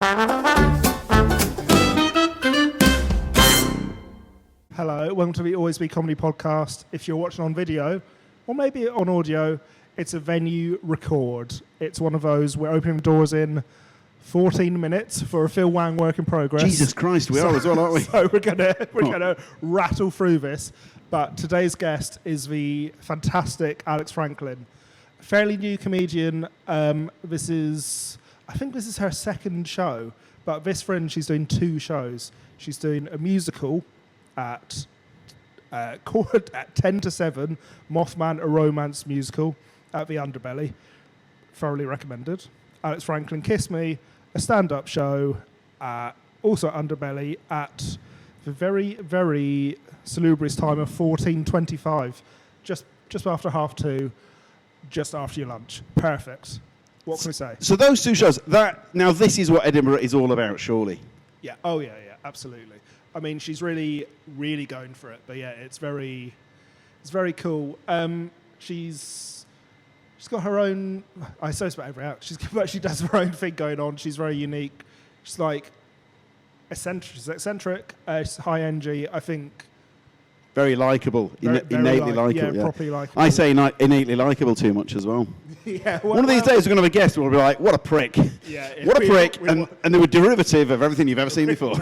Hello, welcome to the Always Be Comedy podcast. If you're watching on video, or maybe on audio, it's a venue record. It's one of those, we're opening the doors in 14 minutes for a Phil Wang work in progress. Jesus Christ, we are as well, aren't we? So we're gonna rattle through this. But today's guest is the fantastic Alex Franklin, a fairly new comedian. I think this is her second show, but this friend, she's doing 2 shows. She's doing a musical at 10 to 7, Mothman, a romance musical at the Underbelly. Thoroughly recommended. Alex Franklin, Kiss Me, a stand-up show, also Underbelly at the very, very salubrious time of 14:25, just after 2:30, just after your lunch. Perfect. What can we say? So those 2 shows, now this is what Edinburgh is all about, surely. Yeah. Oh yeah, absolutely. I mean, she's really, really going for it. But yeah, it's very cool. She's got her own. I suppose about every act. She does her own thing going on. She's very unique. She's like eccentric. She's eccentric. She's high energy. I think. Very likeable, innately likeable. Yeah, properly likeable. I say innately likeable too much as well. Yeah. One of these days we're going to have a guest who will be like, what a prick. Yeah. What a prick. And they were derivative of everything you've ever seen before.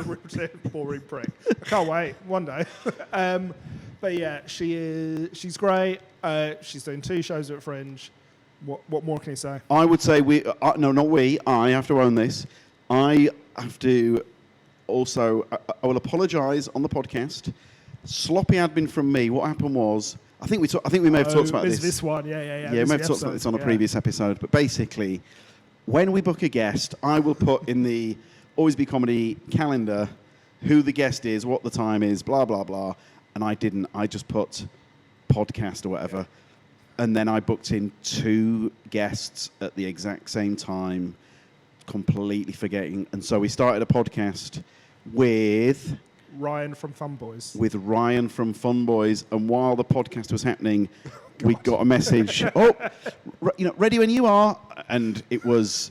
Boring prick. I can't wait. One day. But yeah, she's great. She's doing 2 shows at Fringe. What more can you say? I would say I have to own this. I have to also, I will apologise on the podcast. Sloppy admin from me. What happened was, I think we may have talked about this. This one, yeah. Yeah, we may have talked about this on a previous episode. But basically, when we book a guest, I will put in the Always Be Comedy calendar who the guest is, what the time is, blah, blah, blah. And I didn't. I just put podcast or whatever. Yeah. And then I booked in 2 guests at the exact same time, completely forgetting. And so we started a podcast with Ryan from Fun Boys. And while the podcast was happening, we got a message. Ready when you are. And it was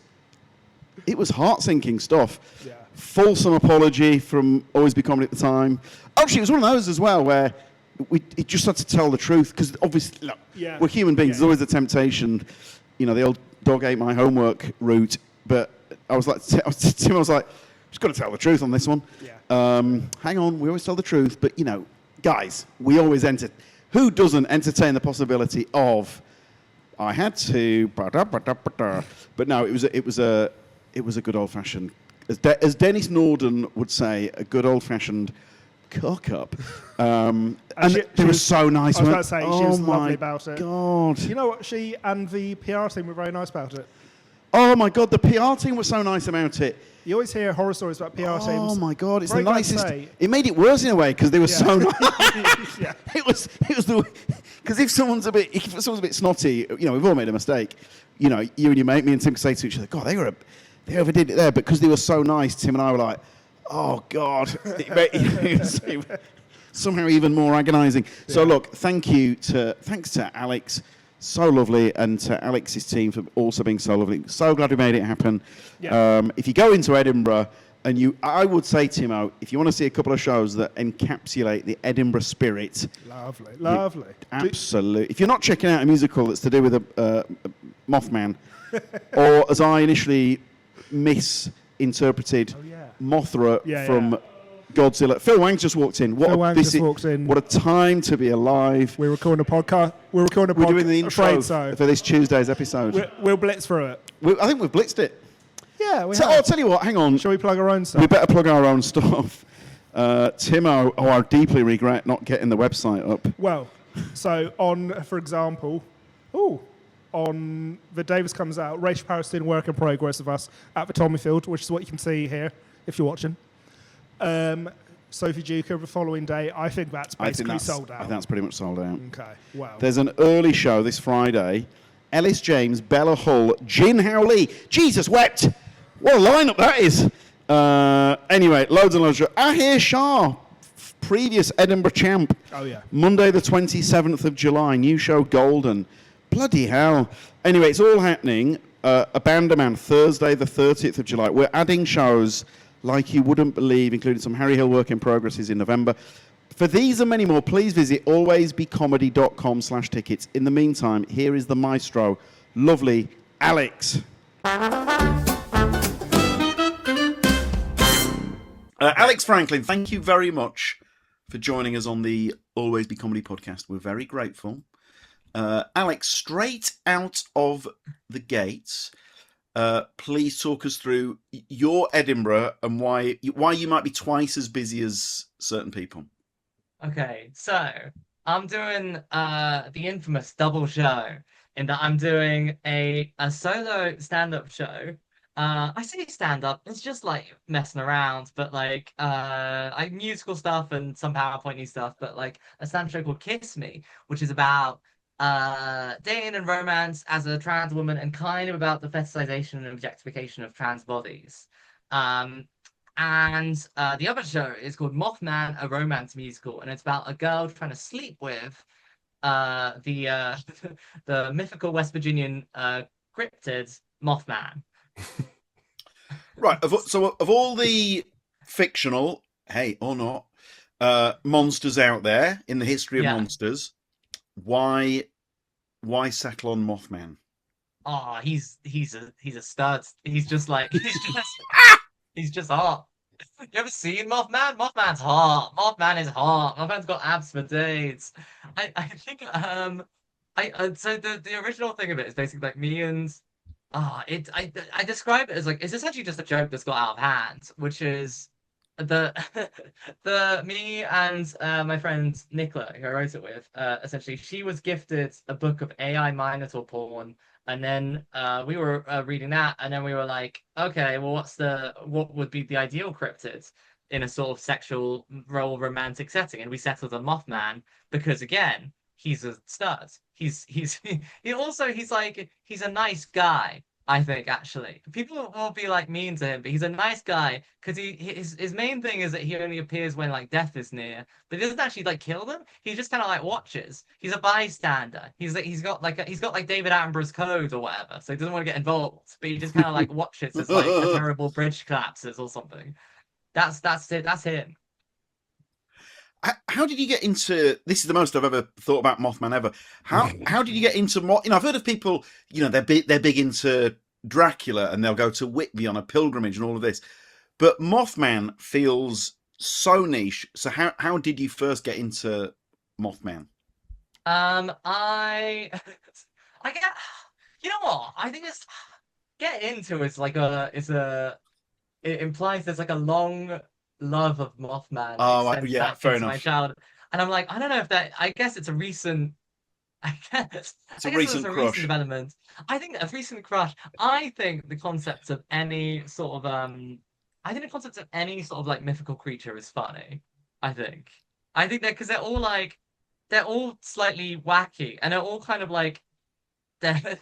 heart-sinking stuff. Yeah. Fulsome apology from Always Be Comedy at the time. Actually, it was one of those as well where it just had to tell the truth because obviously, look, we're human beings. There's always a temptation. The old dog ate my homework route. But I was like, Tim, I was like, just got to tell the truth on this one. Yeah. Hang on, we always tell the truth, but guys, we always who doesn't entertain the possibility of I had to, but no, it was a good old fashioned, as Dennis Norden would say, a good old fashioned cock up. And they were so nice. I was about to say, she was lovely about it. God, you know what? She and the PR team were very nice about it. Oh my God, the PR team was so nice about it. You always hear horror stories about PR teams. Oh my God, it's the nicest. It made it worse in a way because they were so nice. Yeah. It was because if someone's a bit snotty, we've all made a mistake. You and your mate, me and Tim, could say to each other, God, they overdid it there, but because they were so nice, Tim and I were like, oh God, it was somehow even more agonising. Yeah. So look, thanks to Alex. So lovely, and to Alex's team for also being so lovely. So glad we made it happen. Yeah. If you go into Edinburgh, I would say, Timo, if you want to see a couple of shows that encapsulate the Edinburgh spirit. Lovely. Absolutely. If you're not checking out a musical that's to do with a Mothman, or as I initially misinterpreted, Mothra from Godzilla. Phil Wang's just walked in. What a time to be alive. We're recording a podcast. We're doing the intro for this Tuesday's episode. We'll blitz through it. I think we've blitzed it. Yeah, I'll tell you what, hang on. Shall we plug our own stuff? We better plug our own stuff. Timo, I deeply regret not getting the website up. Well, so for example, on the day this comes out, Rachel Parris doing work in progress of us at the Tommyfield, which is what you can see here if you're watching. Sophie Duker the following day. I think that's basically sold out. I think that's pretty much sold out. Okay, wow. There's an early show this Friday. Ellis James, Bella Hull, Jin Howley. Jesus wept. What a lineup that is. Anyway, loads and loads of Ahir Shah, previous Edinburgh champ. Oh, yeah. Monday the 27th of July, new show Golden. Bloody hell. Anyway, it's all happening Abandoman, Thursday the 30th of July. We're adding shows like you wouldn't believe, including some Harry Hill work in progresses in November. For these and many more, please visit alwaysbecomedy.com/tickets. In the meantime, here is the maestro, lovely Alex. Alex Franklin, thank you very much for joining us on the Always Be Comedy podcast. We're very grateful. Alex, straight out of the gates, please talk us through your Edinburgh and why you might be twice as busy as certain people. Okay, so I'm doing the infamous double show in that I'm doing a solo stand-up show. I say stand-up, it's just like messing around, but like musical stuff and some PowerPointy stuff, but like a stand-up show called Kiss Me, which is about dating and romance as a trans woman and kind of about the fetishization and objectification of trans bodies. And the other show is called Mothman, a romance musical, and it's about a girl trying to sleep with the the mythical West Virginian cryptid Mothman. Right. So of all the fictional, hey or not, monsters out there in the history of monsters, why settle on Mothman? Oh, he's a stud. He's just hot. You ever seen Mothman? Mothman's hot. Mothman is hot. Mothman's got abs for days. I think so the original thing of it is basically like me and I describe it as like it's essentially just a joke that's got out of hand, which is the me and my friend Nicola, who I wrote it with, essentially she was gifted a book of AI Minotaur porn. And then we were reading that, and then we were like, okay, well, what would be the ideal cryptid in a sort of sexual role romantic setting? And we settled on Mothman because again, he's a stud. He's a nice guy. I think actually people will be like mean to him, but he's a nice guy because his main thing is that he only appears when like death is near, but he doesn't actually like kill them. He just kind of like watches. He's a bystander. He's got like David Attenborough's code or whatever, so he doesn't want to get involved, but he just kind of like watches as like a terrible bridge collapses or something. That's it. That's him. How did you get into this? Is the most I've ever thought about Mothman ever. How did you get into I've heard of people, they're big into Dracula and they'll go to Whitby on a pilgrimage and all of this, but Mothman feels so niche. So how did you first get into Mothman? I get, you know what? I think it's get into is like it implies there's like a long love of Mothman. Oh, yeah, fair enough. My childhood. And I'm like, I don't know if that. I guess it's a recent. It's a recent development. I think a recent crush. I think the concept of any sort of like mythical creature is funny. I think that because they're all slightly wacky, and they're all kind of like they're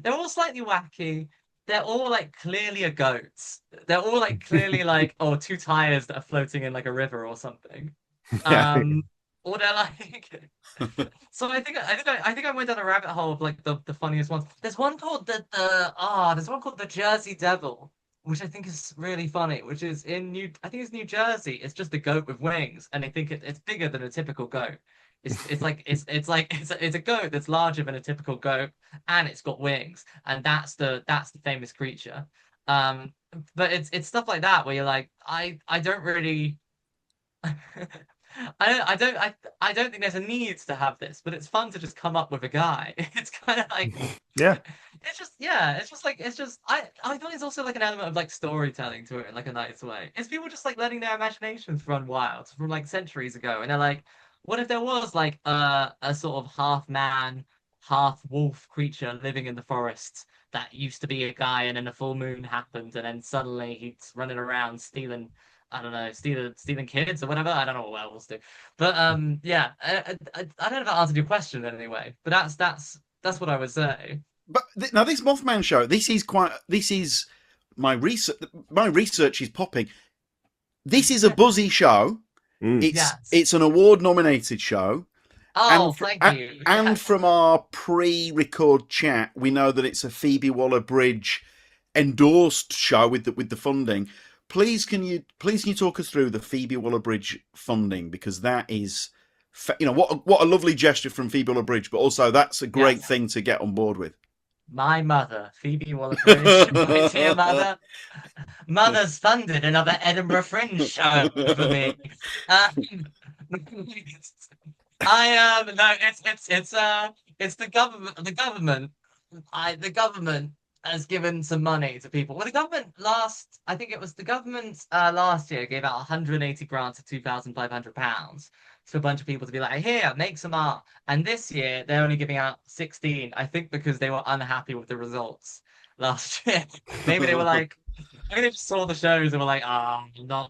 all slightly wacky. They're all like clearly a goat. They're all like clearly like two tires that are floating in like a river or something. Yeah. Or they're like. So I think I went down a rabbit hole of like the funniest ones. There's one called the Jersey Devil, which I think is really funny. Which is New Jersey. It's just a goat with wings, and I think it's bigger than a typical goat. It's a goat that's larger than a typical goat, and it's got wings, and that's the famous creature. But it's stuff like that where you're like, I don't really, I don't think there's a need to have this, but it's fun to just come up with a guy. It's kind of like Yeah. I thought it's also like an element of like storytelling to it in like a nice way. It's people just like letting their imaginations run wild from like centuries ago, and they're like, what if there was like a sort of half man, half wolf creature living in the forest that used to be a guy, and then a full moon happened, and then suddenly he's running around stealing, I don't know, stealing kids or whatever. I don't know what werewolves do, but yeah, I don't know if that answered your question in any way, but that's what I would say. But now this Mothman show, this is my research. My research is popping. This is a buzzy show. It's an award-nominated show. Oh, thank you. and Yes. from our pre-record chat, we know that it's a Phoebe Waller-Bridge endorsed show with the funding. Please can you talk us through the Phoebe Waller-Bridge funding, because that is, what a lovely gesture from Phoebe Waller-Bridge, but also that's a great Yes. thing to get on board with. My mother, Phoebe Waller-Bridge, my dear mother. Mother's funded another Edinburgh Fringe show for me. Um, I no, it's the government. The government has given some money to people. Well, the government I think it was the government last year gave out 180 grants of £2,500 to a bunch of people to be like, here, make some art. And this year they're only giving out 16. I think because they were unhappy with the results last year. Maybe they were like, maybe they just saw the shows and were like, don't know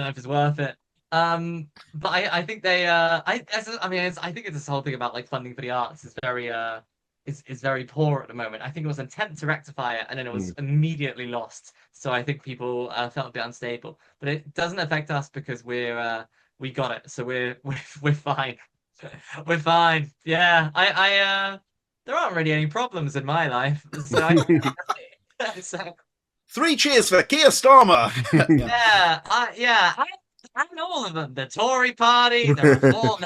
if it's worth it. But I think they I think it's this whole thing about like funding for the arts is very is very poor at the moment. I think it was an attempt to rectify it and then it was immediately lost. So I think people felt a bit unstable. But it doesn't affect us because we got it. So we're fine. We're fine. Yeah. I there aren't really any problems in my life. So so 3 cheers for Keir Starmer. yeah, I know all of them. The Tory Party, the Reform.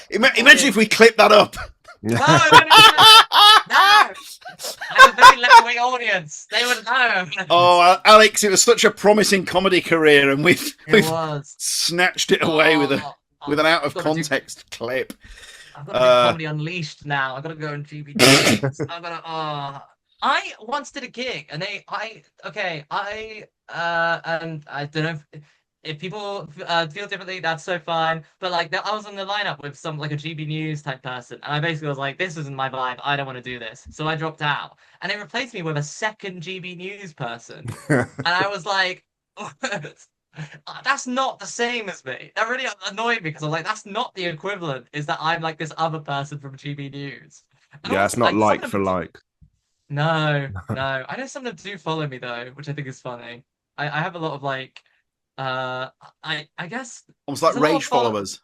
Imagine if we clip that up. No, no. I have a very left-wing audience. They would know. Oh, Alex, it was such a promising comedy career, and we've was. snatched it away with an out of context clip. I've got to do Comedy Unleashed now. I've got to go and GBT. I've got to. I once did a gig, and and I don't know if people feel differently. That's so fine. But like, I was on the lineup with some like a GB News type person, and I basically was like, "This isn't my vibe. I don't want to do this." So I dropped out, and they replaced me with a second GB News person, and I was like. That's not the same as me. That really annoyed me because I was like, that's not the equivalent. Is that I'm like this other person from GB News? And Yeah, also, it's not like for them, like. No. I know some of them do follow me though, which I think is funny. I have a lot of like, I guess almost like there's a lot of rage followers.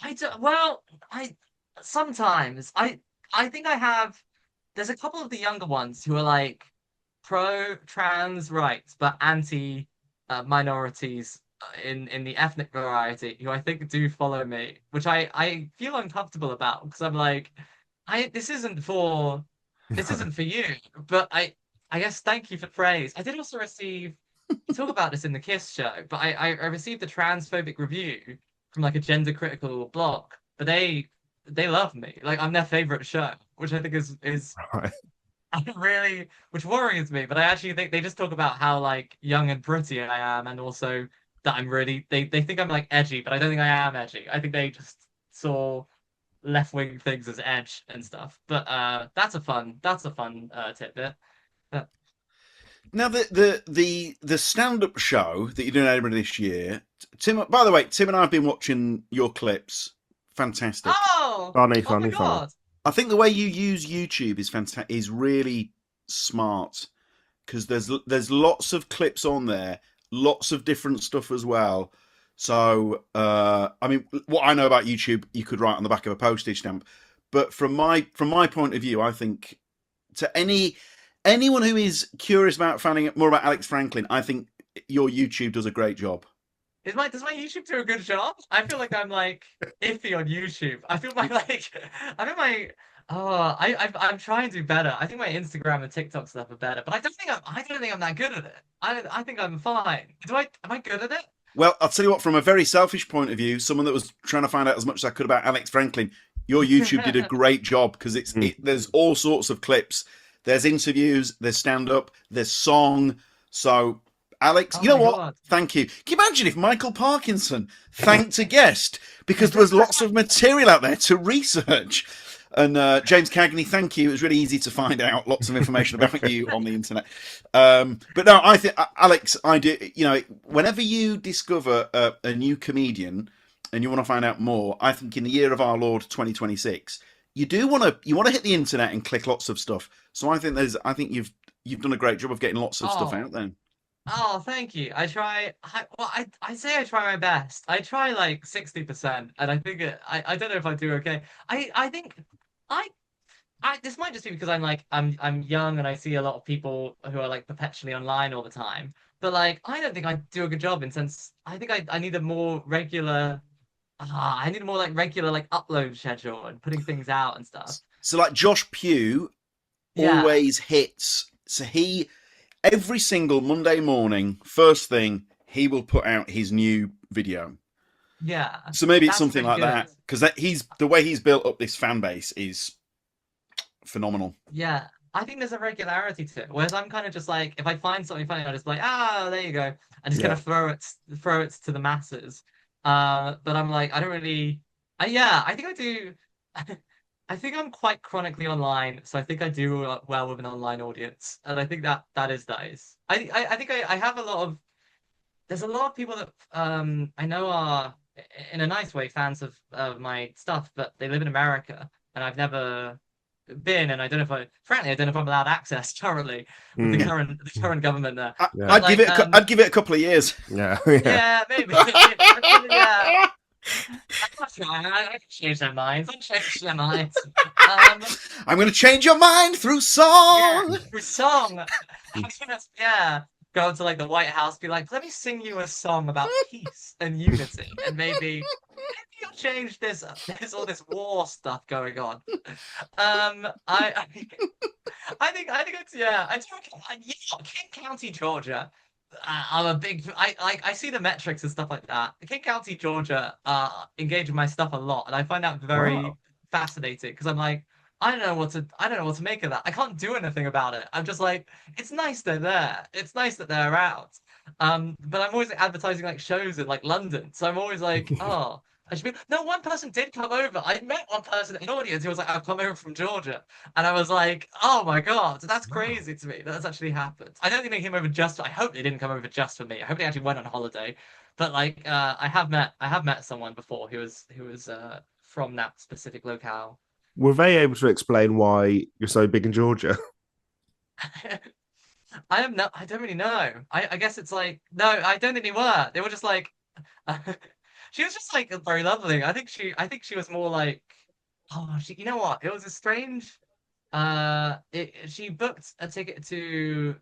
I do, well, I sometimes I think I have. There's a couple of the younger ones who are like pro trans rights but anti minorities in the ethnic variety who I think do follow me, which I feel uncomfortable about because I'm like, this isn't for you, but I guess thank you for praise. I did also receive talk about this in the Kiss show, but I received a transphobic review from like a gender critical blog, but they love me. Like I'm their favorite show, which I think is Right. really, which worries me, but I actually think they just talk about how like young and pretty I am, and also that I'm really they think I'm like edgy, but I don't think I am edgy. I think they just saw left-wing things as edge and stuff. But that's a fun tidbit. But, Now the stand-up show that you're doing in Edinburgh this year, Tim. By the way, Tim and I have been watching your clips. Fantastic. Funny. my God. I think the way you use YouTube is fantastic. Is really smart because there's lots of clips on there, lots of different stuff as well. So I mean, what I know about YouTube, you could write on the back of a postage stamp. But from my point of view, I think to anyone who is curious about finding out more about Alex Franklin, I think your YouTube does a great job. Does my YouTube do a good job? I feel like I'm like iffy on YouTube. I feel I'm trying to do better. I think my Instagram and TikTok stuff are better, but I don't think I'm that good at it. I think I'm fine. Am I good at it? Well, I'll tell you what, from a very selfish point of view, someone that was trying to find out as much as I could about Alex Franklin, your YouTube did a great job because there's all sorts of clips. There's interviews, there's stand-up, there's song. So, Alex, you know what? God. Thank you. Can you imagine if Michael Parkinson thanked a guest because there was lots of material out there to research? And James Cagney, thank you. It was really easy to find out lots of information about you on the internet. But no, I think, Alex, I do. You know, whenever you discover a new comedian and you want to find out more, I think in the year of our Lord 2026, you want to hit the internet and click lots of stuff. So I think you've done a great job of getting lots of stuff out there. Oh, thank you. I say I try my best. I try like 60%, and I think I don't know if I do okay. I think I this might just be because I'm young and I see a lot of people who are like perpetually online all the time. But like I don't think I do a good job in sense I think I need a more regular I need a more like regular like upload schedule and putting things out and stuff. So like Josh Pugh Yeah. always hits. So he every single Monday morning, first thing, he will put out his new video. Yeah. So maybe it's That's something pretty like good. that because that he's the way he's built up this fan base is phenomenal. Yeah, I think there's a regularity to it. Whereas I'm kind of just like, if I find something funny, I'll just be like, there you go, and just kind Yeah. of throw it to the masses. But I'm like, I don't really. Yeah, I think I do. I think I'm quite chronically online, so I think I do well with an online audience, and I think that is nice. I think I have a lot of. There's a lot of people that I know are in a nice way fans of my stuff, but they live in America, and I've never been, and I don't know if frankly, I don't know if I'm allowed access currently with Mm. the current government there. Yeah. But like, I'd give it a couple of years. Yeah. Yeah. yeah, maybe, yeah. I can change their minds. I can change their minds. Um, I'm going to change your mind through yeah, song. through song. I'm gonna, yeah, go to like the White House, be like, let me sing you a song about peace and unity, and maybe you'll change this. There's all this war stuff going on. I think it's yeah. Yeah, King County, Georgia. I'm a big. I see the metrics and stuff like that. King County, Georgia, engage with my stuff a lot, and I find that very Wow. fascinating because I'm like, I don't know what to make of that. I can't do anything about it. I'm just like, it's nice they're there. It's nice that they're out. But I'm always advertising like shows in like London, so I'm always like, oh. I should be. No, one person did come over. I met one person in the audience who was like, "I've come over from Georgia," and I was like, "Oh my god, that's Wow. crazy to me. That's actually happened." I don't think they came over just. I hope they didn't come over just for me. I hope they actually went on holiday. But like, I have met someone before who was from that specific locale. Were they able to explain why you're so big in Georgia? I am not. I don't really know. I guess it's like no. I don't think they were. They were just like. She was just like very lovely. I think she was more like. Oh, you know what? It was a strange. She booked a ticket to.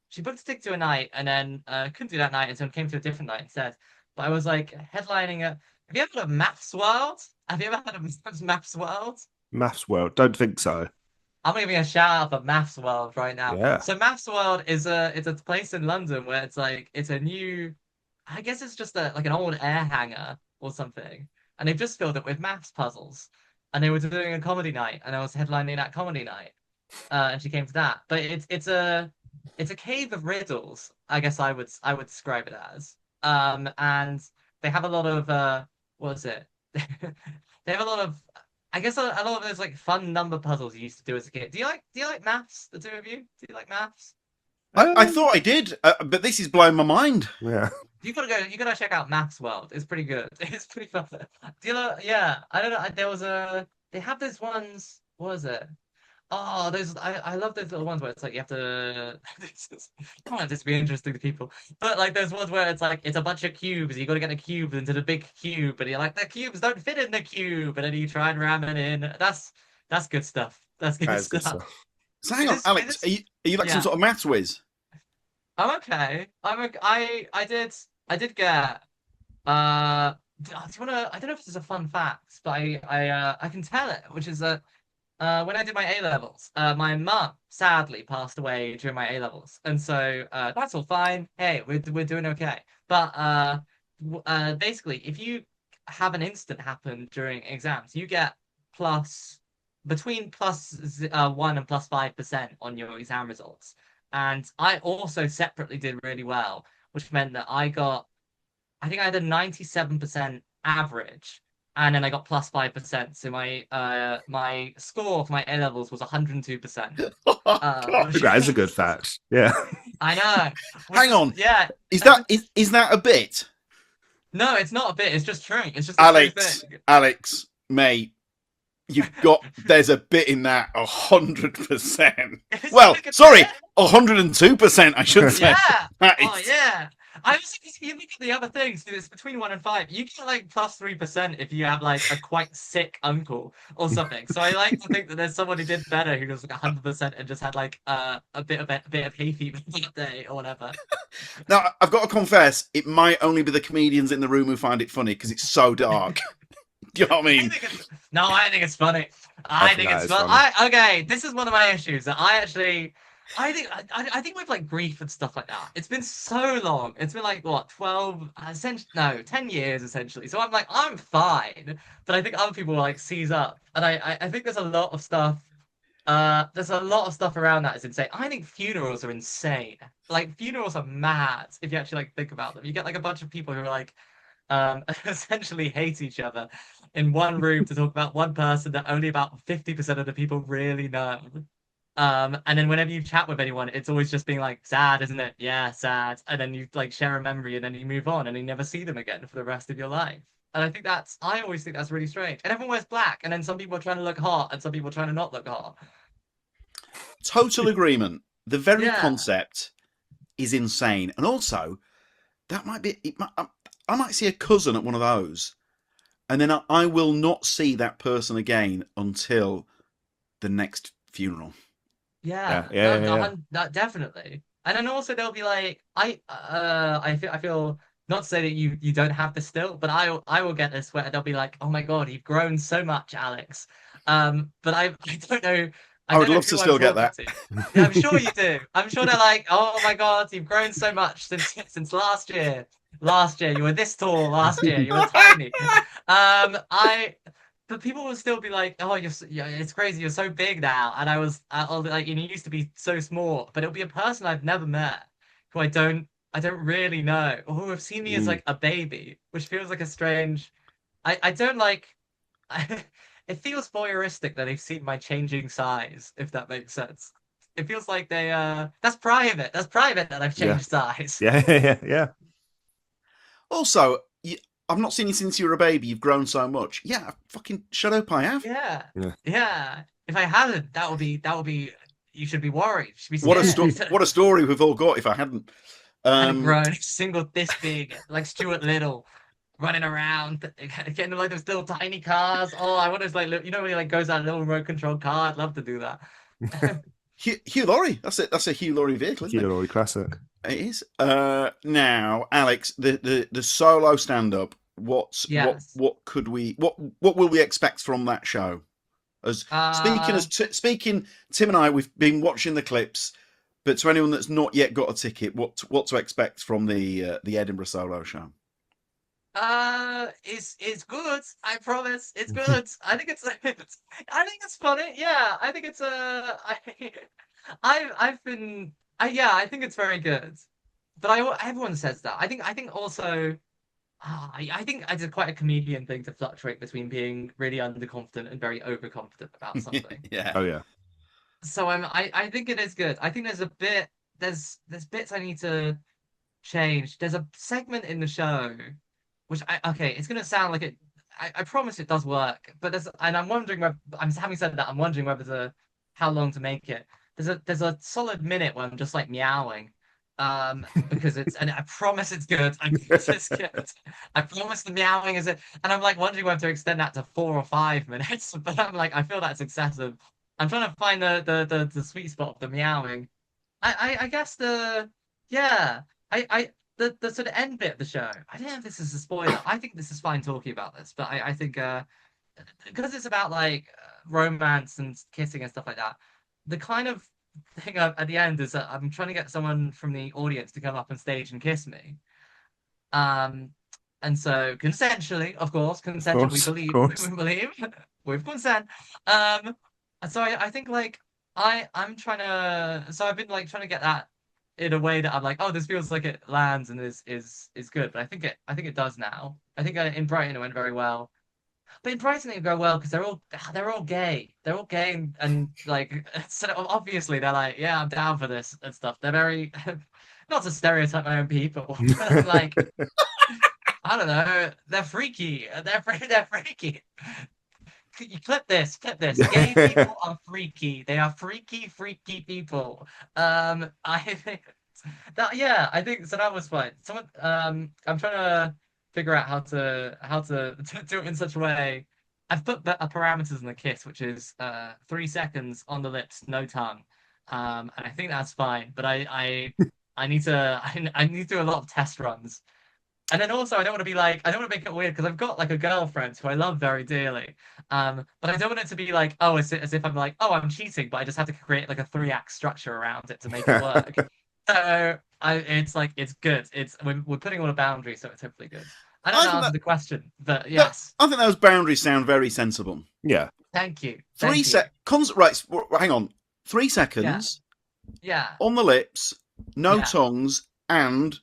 She booked a ticket to a night and then couldn't do that night and so came to a different night instead. But I was like headlining a. Have you ever heard of Maths World? Have you ever heard of Maths World? Maths World. Don't think so. I'm giving a shout out for Maths World right now. Yeah. So Maths World is it's a place in London where it's like it's a new I guess it's just like an old air hangar or something. And they've just filled it with maths puzzles. And they were doing a comedy night and I was headlining that comedy night. And she came to that. But it's a cave of riddles, I guess I would describe it as. And they have a lot of what is it? They have a lot of I guess a lot of those like fun number puzzles you used to do as a kid. Do you like maths, the two of you? Do you like maths? I thought I did, but this is blowing my mind. Yeah. You gotta check out Maths World. It's pretty good. It's pretty fun. Do you know, yeah, I don't know. There was they have those ones, what was it? Oh, those I love those little ones where it's like you have to come on, this be interesting to people. But like those ones where it's like it's a bunch of cubes, you gotta get the cubes into the big cube, and you're like, the cubes don't fit in the cube, and then you try and ram it in. That's good stuff. That's good That is good stuff. stuff. So hang on, Alex, are you like some Yeah. sort of maths whiz? I'm okay. I did get do you wanna I don't know if this is a fun fact, but I can tell it, which is that when I did my A levels, my mum sadly passed away during my A levels, and so that's all fine. Hey, we're doing okay. But basically, if you have an instant happen during exams, you get plus between +1 and +5% on your exam results. And I also separately did really well, which meant that I think I had a 97% average, and then I got +5%. So my score for my A levels was 102%. Oh, God. Which That is a good fact. Yeah. I know. Hang on, Yeah. is that a bit? No, it's not a bit. It's just true. It's just a true thing. Alex, mate, There's a bit in that 100%. It's Well, like a sorry, bit. 102%. I should say. Yeah. That Oh is- yeah. I was if you look at the other things, it's between 1 and 5. You get like +3% if you have like a quite sick uncle or something. So I like to think that there's someone who did better who was like 100% and just had like a bit of hay fever that day or whatever. Now, I've got to confess, it might only be the comedians in the room who find it funny because it's so dark. Do you know what I mean? No, I think it's funny. I I think think that it's is fun. funny. Okay, this is one of my issues that I think with like grief and stuff like that, it's been so long. It's been like what 12, essentially no 10 years essentially. So I'm like I'm fine, but I think other people like seize up, and I think there's a lot of stuff. There's a lot of stuff around that is insane. I think funerals are insane. Like funerals are mad if you actually like think about them. You get like a bunch of people who are like essentially hate each other in one room to talk about one person that only about 50% of the people really know. And then whenever you chat with anyone, it's always just being like, sad, isn't it? Yeah, sad. And then you like share a memory and then you move on and you never see them again for the rest of your life. And I always think that's really strange. And everyone wears black, and then some people are trying to look hot and some people are trying to not look hot. Total agreement. The very Yeah. concept is insane. And also, that might be. I might see a cousin at one of those, and then I will not see that person again until the next funeral. Yeah, definitely. And then also they'll be like, I feel not to say that you don't have this still, but I will get this where they'll be like, oh my God, you've grown so much, Alex. But I don't know. I would don't know love to who I'm still get talking that. to. Yeah, I'm sure you do. I'm sure they're like, oh my God, you've grown so much since last year. Last year you were this tall. Last year you were tiny. But people will still be like, "Oh, yeah, it's crazy. You're so big now." And I'll be like, you used to be so small." But it'll be a person I've never met, who I don't really know, or who have seen me as like a baby, which feels like a strange. I don't like. It feels voyeuristic that they've seen my changing size, if that makes sense. It feels like that's private. That's private that I've Yeah. changed size. Yeah. Also, I've not seen you since you were a baby. You've grown so much. Yeah, fucking shut up, I have. Yeah. Yeah. Yeah. If I hadn't, that would be. You should be worried. You should be What scared. a story we've all got. If I hadn't, I hadn't grown single this big, like Stuart Little, running around, getting like those little tiny cars. Oh, I want to like look. You know when he like goes out a little remote control car. I'd love to do that. Hugh Laurie. That's a Hugh Laurie vehicle, isn't Hugh Laurie classic. it? It is. Now, Alex, the solo stand up. Yes. What will we expect from that show? Speaking, Tim and I, we've been watching the clips, but to anyone that's not yet got a ticket, what to expect from the Edinburgh solo show? It's good. I promise. It's good. I think it's funny. Yeah, I think it's I think it's very good. But everyone says that. I think also. I think it's quite a comedian thing to fluctuate between being really underconfident and very overconfident about something. Yeah. Oh yeah. So I think it is good. I think there's bits I need to change. There's a segment in the show which it's gonna sound like it. I promise it does work, but I'm wondering whether having said that, I'm wondering whether how long to make it. There's a solid minute where I'm just like meowing. Because and I promise it's good. I promise it's good. I promise the meowing is it, and I'm like wondering whether to extend that to 4 or 5 minutes. But I'm like, I feel that's excessive. I'm trying to find the sweet spot of the meowing. I guess the sort of end bit of the show. I don't know if this is a spoiler. I think this is fine talking about this, but I think because it's about like romance and kissing and stuff like that. The kind of thing at the end is that I'm trying to get someone from the audience to come up on stage and kiss me. And so consensually, of course, we believe with consent. And so I think like I'm trying to. So I've been like trying to get that in a way that I'm like, oh, this feels like it lands and is good. But I think it does now. I think in Brighton it went very well. But in Brighton it go well because they're all gay. They're all gay and like so obviously they're like, yeah, I'm down for this and stuff. They're very not to stereotype my own people, but like I don't know, they're freaky. They're freaky. you clip this, clip this. Gay people are freaky. They are freaky, freaky people. I think that, yeah, I think so. That was fine. Someone, I'm trying to figure out how to do it in such a way. I've put parameters in the kiss, which is 3 seconds on the lips, no tongue. And I think that's fine. But I need to I need to do a lot of test runs. And then also, I don't want to be like, I don't want to make it weird because I've got like a girlfriend who I love very dearly. But I don't want it to be like, oh, as if I'm like, oh, I'm cheating, but I just have to create like a 3-act structure around it to make it work. So it's like, it's good. We're putting all the boundaries, so it's hopefully good. I don't know answer the question, but yes. I think those boundaries sound very sensible. Yeah. Thank you. 3 seconds. Right, hang on. 3 seconds. Yeah. On the lips, no tongues, and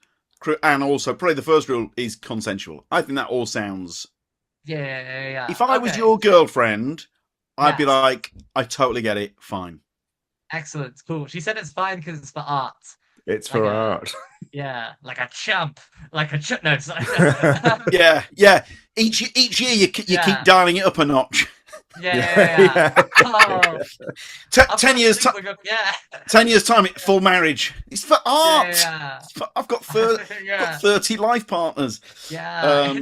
also probably the first rule is consensual. I think that all sounds. Yeah. If I was your girlfriend, I'd be like, I totally get it. Fine. Excellent. Cool. She said it's fine because it's for art. It's for art. Yeah, like a chump, like a no. Sorry. yeah. Each year you keep dialing it up a notch. Yeah. Oh. 10 years time. 10 years time. Full marriage. It's for art. Yeah. I've got 30 life partners. Yeah.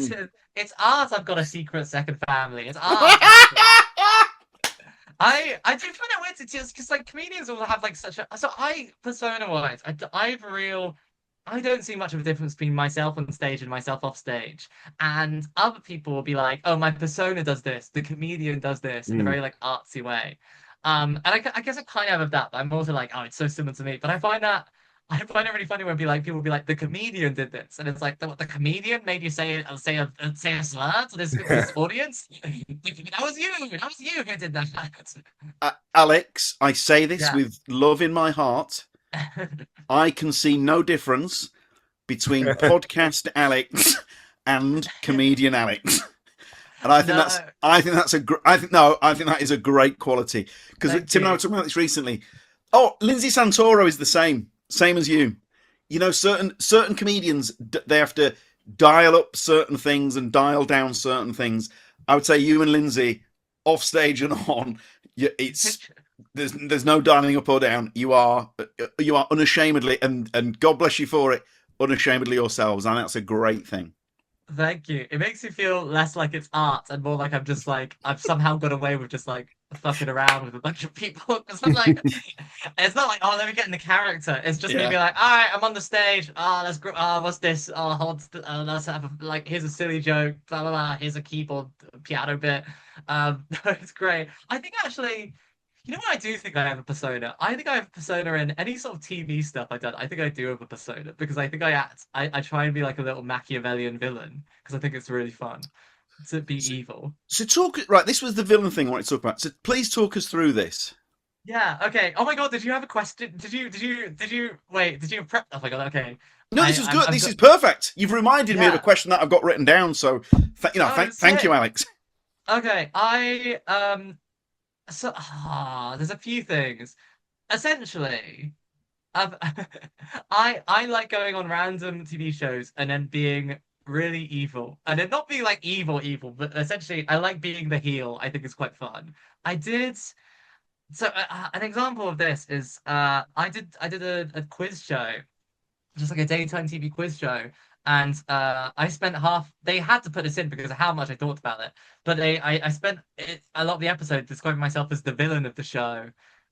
It's art. I've got a secret second family. It's art. I do find it weird to just because like comedians will have like such a persona wise I don't see much of a difference between myself on stage and myself off stage. And other people will be like, oh, my persona does this, the comedian does this in a very like artsy way. And I guess I kind of have that, but I'm also like, oh, it's so similar to me. But I find it really funny when people will be like, the comedian did this, and it's like the comedian made you say a slur to this audience. That was you who did that. Alex, I say this with love in my heart. I can see no difference between podcast Alex and comedian Alex. And I think that is a great quality, because Tim and I were talking about this recently. Oh, Lindsay Santoro is the same as you. You know, certain comedians, they have to dial up certain things and dial down certain things. I would say you and Lindsay, off stage and on, there's no dialing up or down. You are unashamedly, and God bless you for it, unashamedly yourselves, and that's a great thing. Thank you. It makes me feel less like it's art and more like I've somehow got away with just like fucking around with a bunch of people. Because I'm like, it's not like, oh, let me get in the character. It's just me being like, all right, I'm on the stage. What's this? Let's have here's a silly joke. Blah blah blah. Here's a keyboard piano bit. It's great. I think actually. You know what I do think I have a persona? I think I have a persona in any sort of TV stuff I've done. I think I do have a persona because I think I try and be like a little Machiavellian villain because I think it's really fun to be evil. So this was the villain thing I wanted to talk about. So please talk us through this. Yeah, okay. Oh my god, did you have a question? Did you prep? Oh my god, okay. No, this is good. This is perfect. You've reminded me of a question that I've got written down, so thank you, Alex. Okay, So there's a few things. Essentially, I like going on random TV shows and then being really evil, and then not being like evil, but essentially I like being the heel. I think it's quite fun. An example of this is I did a quiz show, just like a daytime TV quiz show. And I spent they had to put this in because of how much I thought about it. But I spent a lot of the episode describing myself as the villain of the show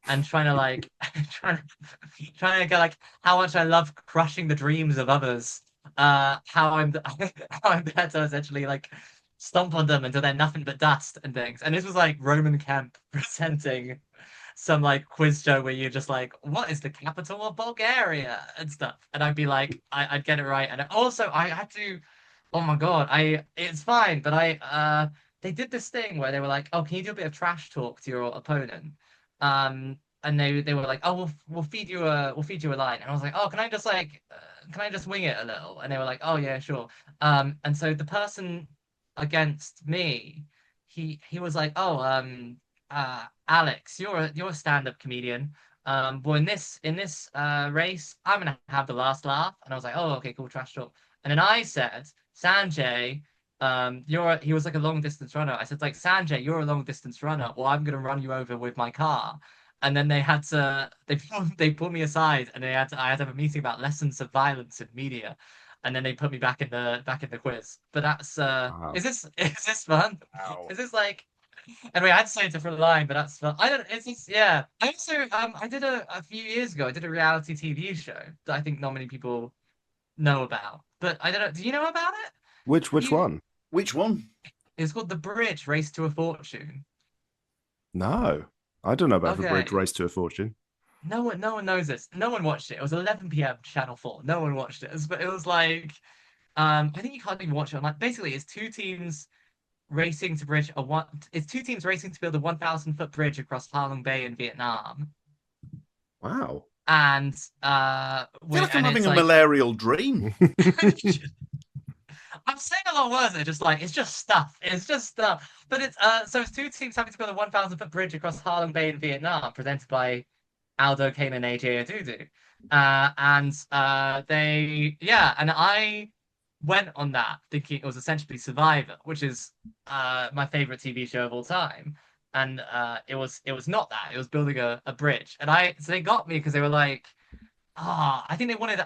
and trying to get like how much I love crushing the dreams of others. How I'm there to essentially like stomp on them until they're nothing but dust and things. And this was like Roman Kemp presenting some like quiz show where you're just like, what is the capital of Bulgaria and stuff, and I'd be like, I'd get it right, and also I had to, oh my god, it's fine, but they did this thing where they were like, oh, can you do a bit of trash talk to your opponent, and they were like, oh, we'll feed you a line, and I was like, oh, can I just wing it a little, and they were like, oh yeah, sure, and so the person against me, he was like, oh, Alex, you're a stand-up comedian. Well, in this race, I'm gonna have the last laugh. And I was like, oh, okay, cool, trash talk. And then I said, Sanjay, he was like a long distance runner. I said like, Sanjay, you're a long distance runner. Well, I'm gonna run you over with my car. And then they pulled me aside and I had to have a meeting about lessons of violence in media. And then they put me back in the quiz. But that's Wow. is this fun? Wow. Is this like anyway, I'd say a different line, but that's fun. I don't it's just yeah. I also I did a few years ago, I did a reality TV show that I think not many people know about. But I don't know, do you know about it? Which You one? Which one? It's called The Bridge Race to a Fortune. No, I don't know about the Okay. Bridge Race to a Fortune. No one knows this. No one watched it. It was 11 p.m. Channel 4. No one watched it. But it was like, I think you can't even watch it online. Basically, it's two teams racing to bridge a one. It's two teams racing to build a 1,000-foot bridge across Halong Bay in Vietnam, Wow. and I feel like I'm and having it's a like malarial dream. I'm saying a lot worse. It's just like it's just stuff. It's just stuff. But it's so it's two teams having to build a 1,000-foot bridge across Halong Bay in Vietnam, presented by Aldo Kane and AJ Adudu. And I went on that thinking it was essentially Survivor, which is my favorite TV show of all time. And it was not that. It was building a bridge. So they got me because they were like, I think they wanted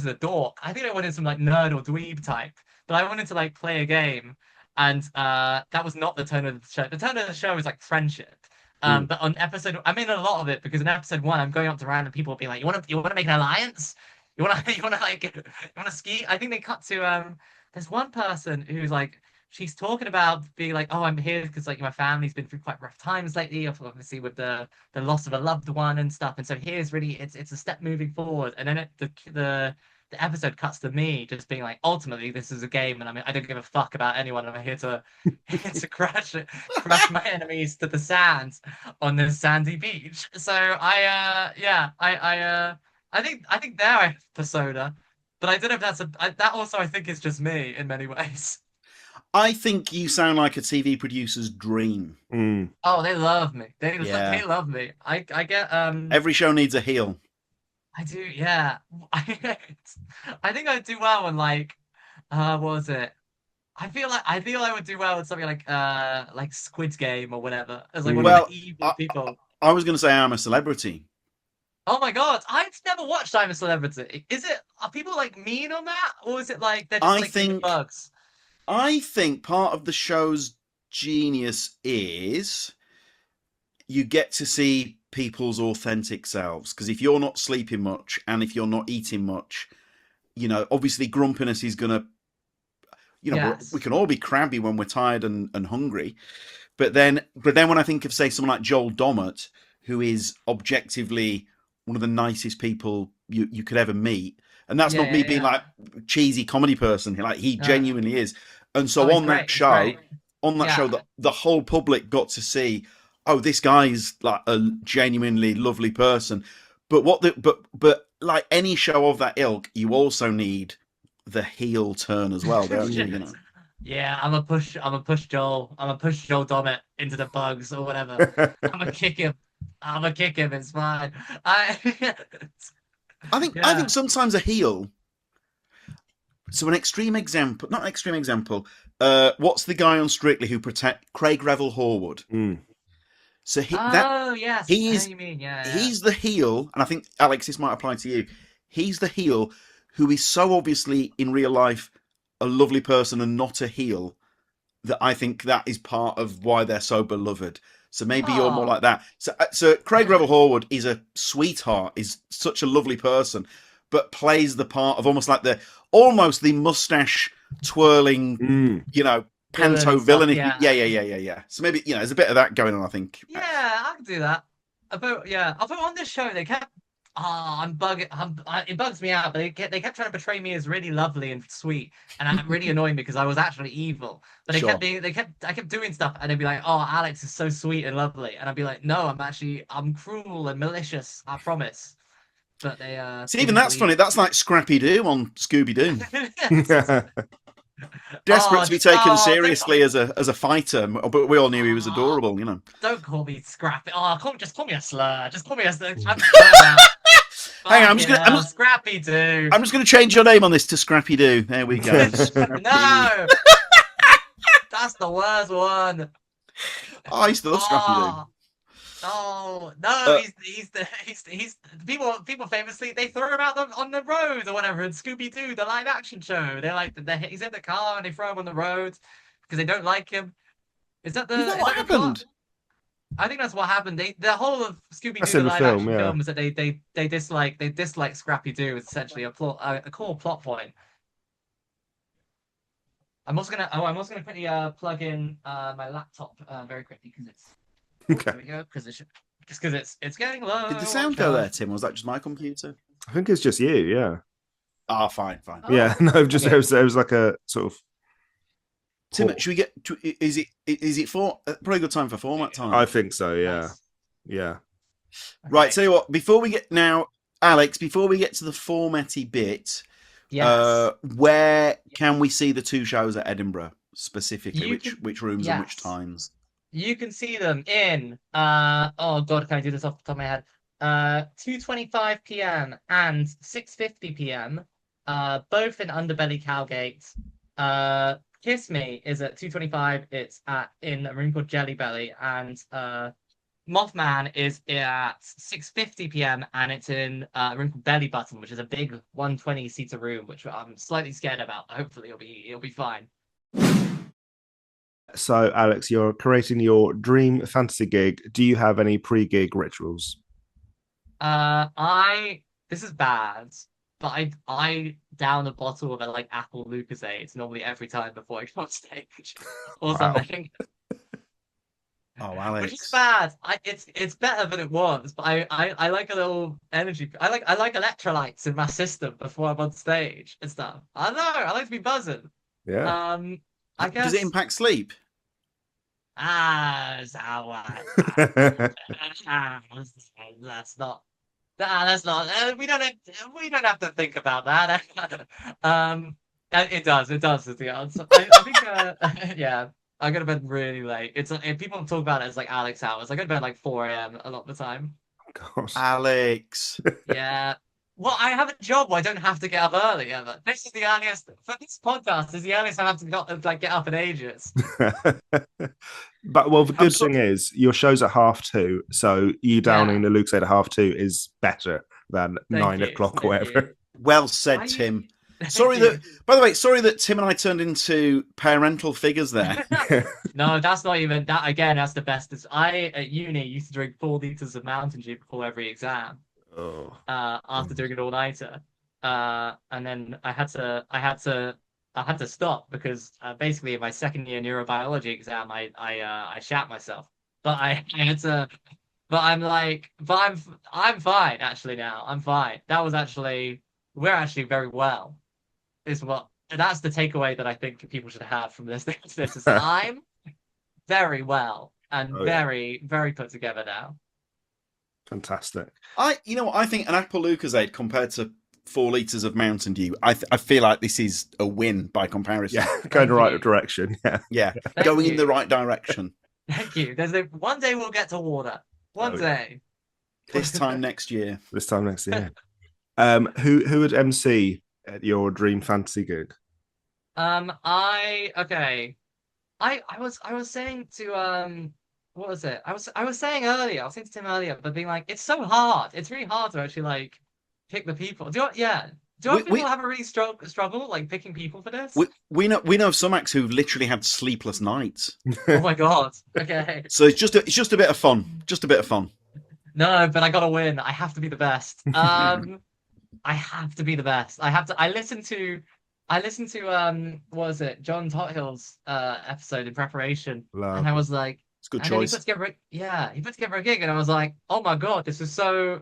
a dork. I think they wanted some like nerd or dweeb type. But I wanted to like play a game. And that was not the tone of the show. The tone of the show was like friendship. But on episode, I'm in a lot of it because in episode 1, I'm going up to random people being like, you want to make an alliance? You want to, you want to ski? I think they cut to, there's one person who's like, she's talking about being like, oh, I'm here because like my family's been through quite rough times lately, obviously with the loss of a loved one and stuff. And so here's really, it's a step moving forward. And then the episode cuts to me just being like, ultimately, this is a game, and I don't give a fuck about anyone. I'm here to crash my enemies to the sand on this sandy beach. So I think there I have persona, but I don't know if that also I think is just me in many ways. I think you sound like a TV producer's dream. Oh, they love me. They Yeah. they love me. I get Every show needs a heel. I do, yeah. I think I do well in like, what was it? I feel I would do well with something like Squid Game or whatever. As like one Well, of the evil people. I was going to say I'm a celebrity. Oh my God, I've never watched I'm a Celebrity. Are people like mean on that, or is it like they're just I like doing the think- bugs? I think part of the show's genius is you get to see people's authentic selves. Because if you're not sleeping much and if you're not eating much, obviously grumpiness is going to, Yes. we can all be crabby when we're tired and hungry. But then when I think of, say, someone like Joel Dommett, who is objectively one of the nicest people you could ever meet, and that's not me being like cheesy comedy person, like he genuinely is. And so Oh, on that show, the whole public got to see, oh, this guy's like a genuinely lovely person. But but like any show of that ilk, you also need the heel turn as well, don't you? Yeah, I'm a push Joel. I'm a push Joel Dommett into the bugs or whatever. I'm gonna kick him. It's fine. I think sometimes a heel. So an extreme example, not an extreme example. What's the guy on Strictly who protect Craig Revel Horwood? So yes, I know you mean. He's the heel, and I think Alex, this might apply to you. He's the heel who is so obviously in real life a lovely person and not a heel that I think that is part of why they're so beloved. So maybe you're more like that. So Craig Revel Horwood is a sweetheart, is such a lovely person, but plays the part of almost the mustache twirling, panto villain. Yeah. So maybe there's a bit of that going on, I think. Yeah, I can do that. Although on this show they kept it bugs me out, but they kept trying to portray me as really lovely and sweet, and I'm really annoying because I was actually evil. But I kept doing stuff, and they'd be like, "Oh, Alex is so sweet and lovely," and I'd be like, "No, I'm cruel and malicious. I promise." But they see, even that's funny. That's like Scrappy Doo on Scooby Doo. Desperate to be taken seriously as a fighter, but we all knew he was adorable, Don't call me Scrappy. Just call me a slur. Just call me a slur. Hang on, I'm just Scrappy Doo. I'm just going to change your name on this to Scrappy Doo. There we go. No. That's the worst one. Oh, I used to love Scrappy Doo. No, he's people famously they throw him out on the road or whatever in Scooby Doo, the live action show. They're like he's in the car and they throw him on the road because they don't like him. Is that Is that what the plot? happened? I think that's what happened. The whole of Scooby That's Doo, in the the live film, action yeah. film, is that they dislike Scrappy Doo. It's essentially a core plot point. I'm also gonna quickly plug in my laptop very quickly because it's Okay. there we go because it's getting low. Did the sound go there, Tim? Or was that just my computer? I think it's just you. Yeah. Ah, fine. Oh, Yeah. No, just okay. there was like a sort of. Tim, should we get? Is it for probably a good time for format time? I think so. Yeah. Nice. Yeah. Right. Okay. Tell you what. Before we get now, Alex. Before we get to the formatty bit, Yes. where can we see the two shows at Edinburgh specifically? Which rooms and which Yes. times? You can see them in oh god, can I do this off the top of my head? 2:25 p.m. and 6:50 p.m. Both in Underbelly Cowgate. Kiss Me is at 2:25. It's in a room called Jelly Belly, and Mothman is at 6:50 p.m. and it's in a room called Belly Button, which is a big 120-seater room, which I'm slightly scared about. Hopefully, it'll be fine. So, Alex, you're creating your dream fantasy gig. Do you have any pre-gig rituals? This is bad, but I down a bottle of like apple Lucozade normally every time before I go on stage or Wow. something. Oh, Alex. Which is bad. It's better than it was, but I like a little energy. I like electrolytes in my system before I'm on stage and stuff. I don't know. I like to be buzzing. Yeah. I guess. Does it impact sleep? That's not. That's not. We don't have to think about that. It does. It does. Is the answer. I think. Yeah. I go to bed really late. It's people talk about it as like Alex hours. I go to bed like 4 a.m. a lot of the time. Gosh. Alex. Yeah. Well, I have a job where I don't have to get up early ever. This is the earliest for this podcast. Is the earliest I have to get up in ages. But well, the good thing is your show's at 2:30, so you downing the Lucozade at 2:30 is better than 9 o'clock or whatever. Well said, Tim. Sorry that Tim and I turned into parental figures there. No, that's not even that. Again, that's the best. I at uni used to drink 4 liters of Mountain Dew before every exam. Oh. After doing an all-nighter, and then I had to stop because basically in my second year neurobiology exam I shat myself. But I had to. But I'm fine actually now. I'm fine. We're actually very well. That's the takeaway that I think people should have from this. This is I'm very well and very, very put together now. Fantastic. I think an apple Lucozade compared to 4 liters of Mountain Dew, I feel like this is a win by comparison. Yeah, going the right direction. Yeah, going in the right direction. Thank you. One day we'll get to water. One day. This time next year. This time next year. Who would MC at your dream fantasy gig? I was saying to what was it? I was saying earlier, I was saying to Tim earlier, but being like, it's so hard. It's really hard to actually like pick the people. Do people have a really struggle like picking people for this? We know of some acts who've literally had sleepless nights. Oh my god. Okay. So it's just a bit of fun. Just a bit of fun. No, but I gotta win. I have to be the best. I have to be the best. I listened to what was it, John Tothill's episode in preparation. Love. And I was like, It's a good and choice. he put together a gig, and I was like, oh my god, this is so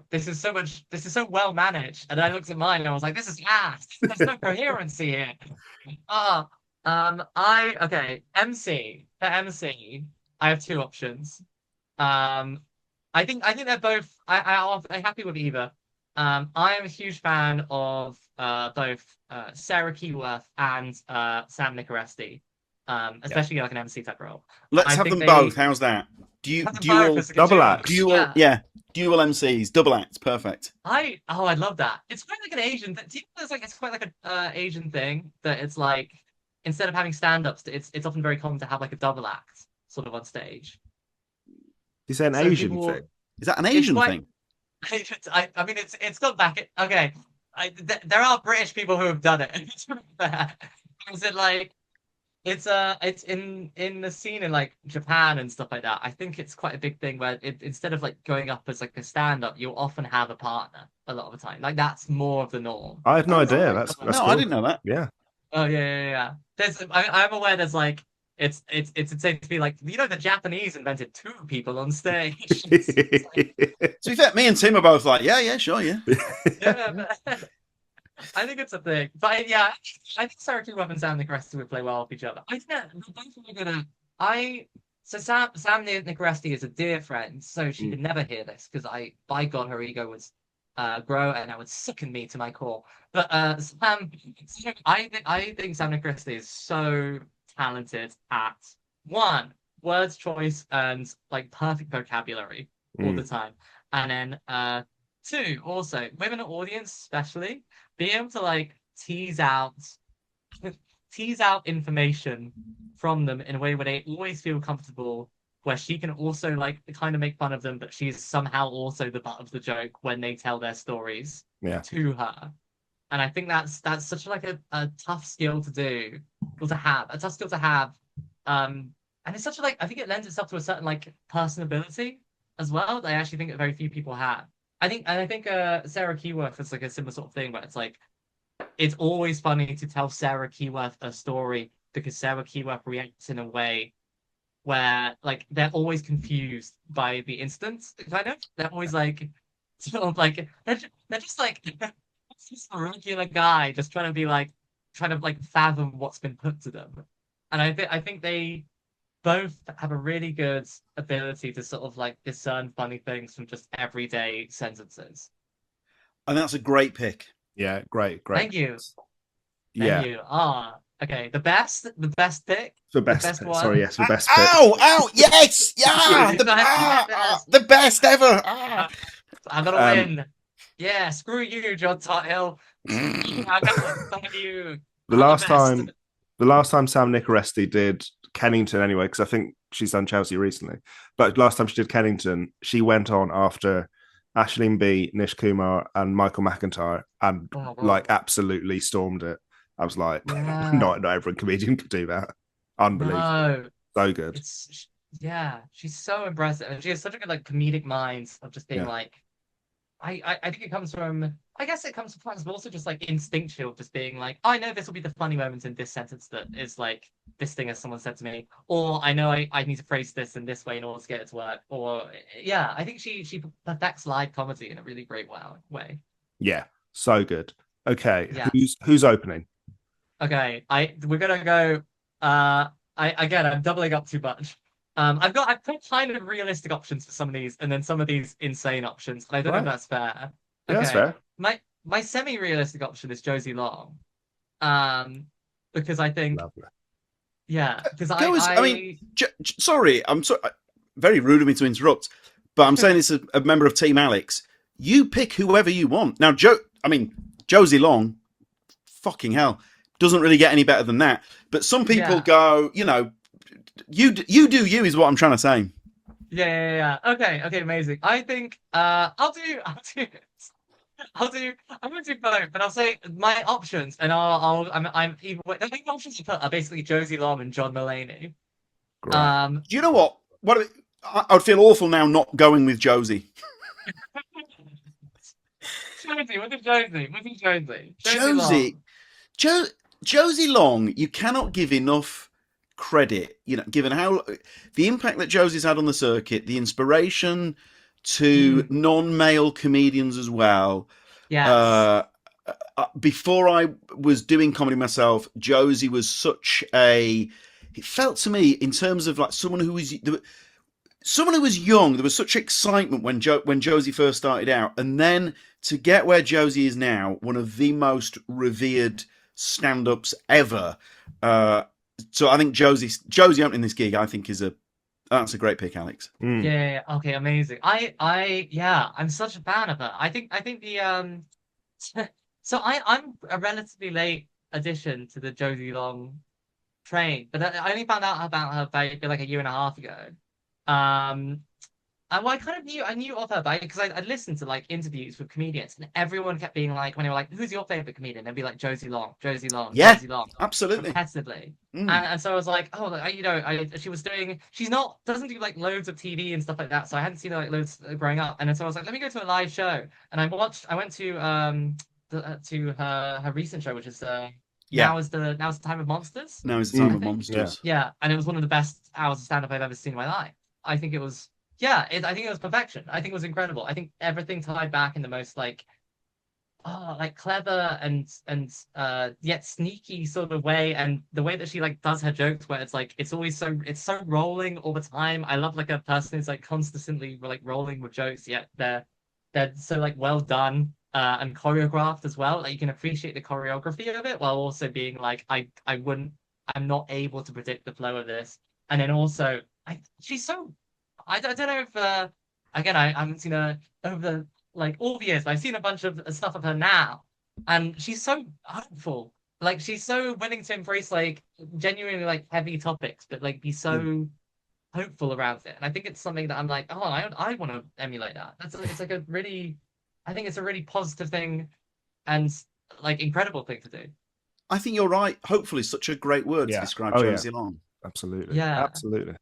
well managed. And I looked at mine and I was like, this is ass. There's no coherency here. MC. For MC, I have 2 options. I think they're both. I'm happy with either. I am a huge fan of both Sarah Keyworth and Sam Nicoresti, especially like an MC type role. Let's have them both. How's that? Dual double act. Dual MCs, double acts, perfect. I'd love that. It's quite like an Asian thing. It's quite like an Asian thing that it's like instead of having stand-ups, it's often very common to have like a double act sort of on stage. You say an So Asian people, thing? Is that an it's Asian quite. thing? I mean, it's gone back. Okay, there are British people who have done it. To be fair. Is it like it's in the scene in like Japan and stuff like that. I think it's quite a big thing where instead of like going up as like a stand-up, you'll often have a partner a lot of the time. Like that's more of the norm. I had no Oh, idea. right. That's No, cool. I didn't know that. Yeah. Oh yeah. I'm aware there's like it's insane to be like, you know, the Japanese invented two people on stage. It's like, To be fair, me and Tim are both like, yeah, sure, yeah. yeah, but I think it's a thing. But yeah, I think Sarah Kuwaf and Sam Nicoresti would play well with each other. I think they're both gonna. So Sam Nicoresti is a dear friend, so she could never hear this because by God, her ego was grow and that would sicken me to my core. But I think Sam Nicoresti is so talented at one, words choice and like perfect vocabulary all the time, and then two, also women audience especially being able to like tease out information from them in a way where they always feel comfortable, where she can also like kind of make fun of them, but she's somehow also the butt of the joke when they tell their stories to her. And I think that's such like a tough skill to do, or to have, a tough skill to have. And it's such a like I think it lends itself to a certain like personability as well that I actually think that very few people have. I think Sarah Keyworth is like a similar sort of thing where it's like it's always funny to tell Sarah Keyworth a story because Sarah Keyworth reacts in a way where like they're always confused by the instance, kind of. They're always like sort of like they're just like it's just a regular guy just trying to like fathom what's been put to them. And I think they both have a really good ability to sort of like discern funny things from just everyday sentences. And that's a great pick. Yeah, great. Thank you. Yeah. Thank you. Okay. The best pick. The The best best pick. one. Sorry, yes, the best pick. Ow, yes, yeah, the best ever. I'm gonna win. Yeah, screw you, John Tuthill. I got you. The last time Sam Nicoresti did Kennington, anyway, because I think she's done Chelsea recently. But last time she did Kennington, she went on after Aisling B, Nish Kumar, and Michael McIntyre, and like absolutely stormed it. I was like, not every comedian could do that. Unbelievable. No. So good. She's so impressive. And she has such a good like comedic mind of just being like I think it comes from but also just like instinctual, just being like, I know this will be the funny moment in this sentence that is like this thing as someone said to me, or I know I need to phrase this in this way in order to get it to work. Or I think she perfects live comedy in a really great way. Yeah, so good. Okay, who's opening? Okay, we're gonna go. I'm doubling up too much. I've put kind of realistic options for some of these, and then some of these insane options. And I don't know if that's fair. Yeah, that's fair. My semi-realistic option is Josie Long, because I think, sorry, I'm sorry, very rude of me to interrupt, but I'm saying this as a member of Team Alex. You pick whoever you want. Now, Josie Long, fucking hell, doesn't really get any better than that. But some people go, you know, you do you is what I'm trying to say. Yeah. Okay, amazing. I think I'm gonna do both, but I'll say my options, and I'm even. I think the options you put are basically Josie Long and John Mulaney. Do you know what? I would feel awful now not going with Josie. Josie Long, you cannot give enough credit, you know, given how the impact that Josie's had on the circuit, the inspiration to non-male comedians as well. Yeah. Before I was doing comedy myself, Josie was such a. It felt to me, in terms of like someone who was young, there was such excitement when Josie first started out, and then to get where Josie is now, one of the most revered stand-ups ever. So I think Josie opening this gig, I think that's a great pick, Alex. Yeah. Okay, amazing. I'm such a fan of her. I think the so I'm a relatively late addition to the Josie Long trained, but I only found out about her maybe like a year and a half ago. Um, well, I kind of knew of her, but because I'd listened to like interviews with comedians, and everyone kept being like, when they were like, "Who's your favorite comedian?" They'd be like, "Josie Long, Josie Long, Yeah, Josie Long," absolutely. repetitively. Mm. And so I was like, oh, like, she was doing. She's not doesn't do like loads of TV and stuff like that, so I hadn't seen her like loads growing up. And then so I was like, let me go to a live show, and I went to her recent show, which is Yeah. now is the time of monsters. Now is the time I of think. monsters. Yeah, and it was one of the best hours of stand up I've ever seen in my life. I think it was. Yeah, I think it was perfection. I think it was incredible. I think everything tied back in the most like clever and yet sneaky sort of way, and the way that she like does her jokes where it's like it's so rolling all the time. I love like a person who's like constantly like rolling with jokes, yet they're so like well done and choreographed as well. Like you can appreciate the choreography of it while also being like I'm not able to predict the flow of this. And then also she's so I don't know if again I haven't seen her over the like all the years, but I've seen a bunch of stuff of her now, and she's so hopeful. Like she's so willing to embrace like genuinely like heavy topics, but like be so hopeful around it. And I think it's something that I'm like, oh, I want to emulate that. It's like a really, I think it's a really positive thing and like incredible thing to do. I think you're right. Hopefully, is such a great word to describe Josie Long. Absolutely. Yeah. Absolutely.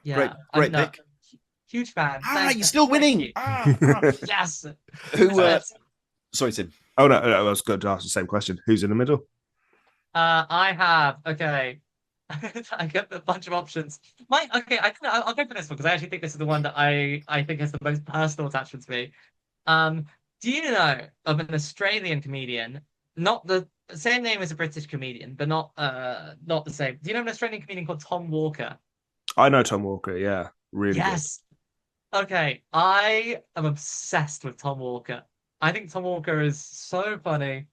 Yeah. Great pick. Huge fan. You're still winning. You. Yes. Sorry, Tim. Oh no, I was going to ask the same question. Who's in the middle? I have okay. I got a bunch of options. I'll go for this one because I actually think this is the one that I think has the most personal attachment to me. Do you know of an Australian comedian, not the same name as a British comedian, but not the same? Do you know an Australian comedian called Tom Walker? I know Tom Walker. Yeah, really Yes. Okay, I am obsessed with Tom Walker. I think Tom Walker is so funny.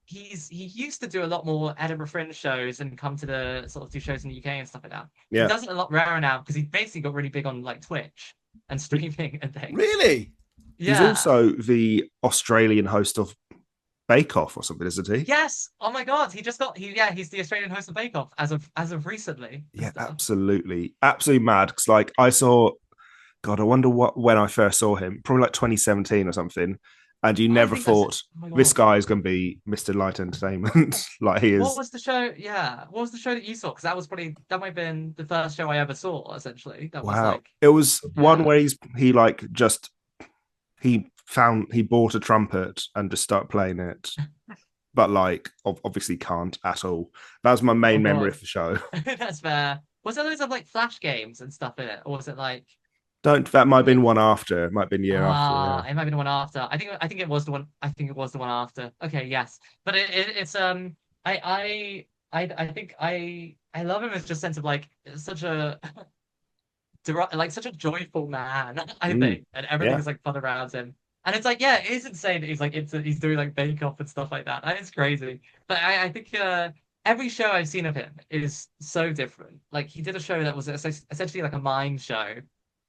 He used to do a lot more Edinburgh Fringe shows and come to the sort of do shows in the UK and stuff like that. Yeah. He does it a lot rarer now because he basically got really big on like Twitch and streaming and things. Really? Yeah. He's also the Australian host of Bake Off or something, isn't he? Yes. Oh my God. He's the Australian host of Bake Off as of recently. Yeah, absolutely. Absolutely mad. Because like I saw, God, I wonder when I first saw him, probably like 2017 or something. And you never thought this guy is going to be Mr. Light Entertainment. Like he is. What was the show? Yeah. What was the show that you saw? Because that might have been the first show I ever saw, essentially. That was like it was one where he bought a trumpet and just started playing it. But like obviously can't at all. That was my main memory of the show. That's fair. Was there loads of like flash games and stuff in it? Or was it like that might have been one after. It might have been the year after. Yeah. It might have been the one after. I think it was the one. I think it was the one after. Okay, yes. But it's I think I love him as just sense of like such a such a joyful man, I think. And everything is like fun around him. And it's like, yeah, it is insane that he's doing like Bake Off and stuff like that. It's crazy. But I think every show I've seen of him is so different. Like he did a show that was essentially like a mime show,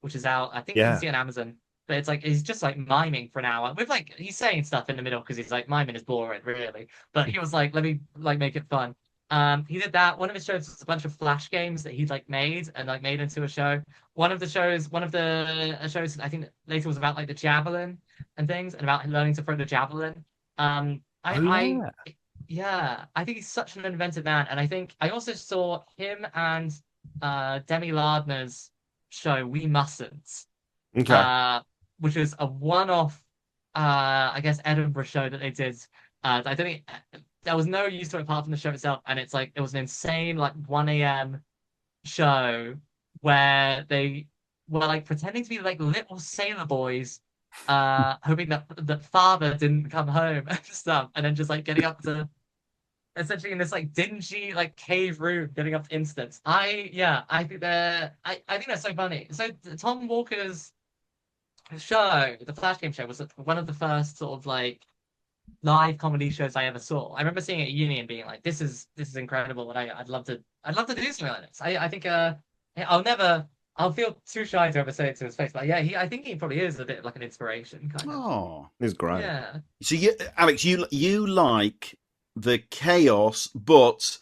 which is out. I think you can see it on Amazon. But it's like he's just like miming for an hour with like he's saying stuff in the middle because he's like miming is boring, really. But he was like, let me like make it fun. He did that. One of his shows was a bunch of flash games that he'd like made into a show. One of the shows, I think later was about like the javelin and things, and about learning to throw the javelin. I think he's such an inventive man, and I think I also saw him and Demi Lardner's show We Mustn't, which was a one-off, I guess Edinburgh show that they did. I don't think there was no use to it apart from the show itself, and it's like it was an insane like 1 a.m. show where they were like pretending to be like little sailor boys, hoping that father didn't come home and stuff, and then just like getting up to essentially in this like dingy like cave room, getting up to instance. I think they're so funny. So Tom Walker's show, the Flash Game show, was one of the first sort of like live comedy shows I ever saw. I remember seeing it at uni and being like, "This is incredible," and I'd love to do something like this. I think I'll feel too shy to ever say it to his face, but yeah, I think he probably is a bit like an inspiration kind of. Oh, he's great. Yeah. So Alex, you like the chaos, but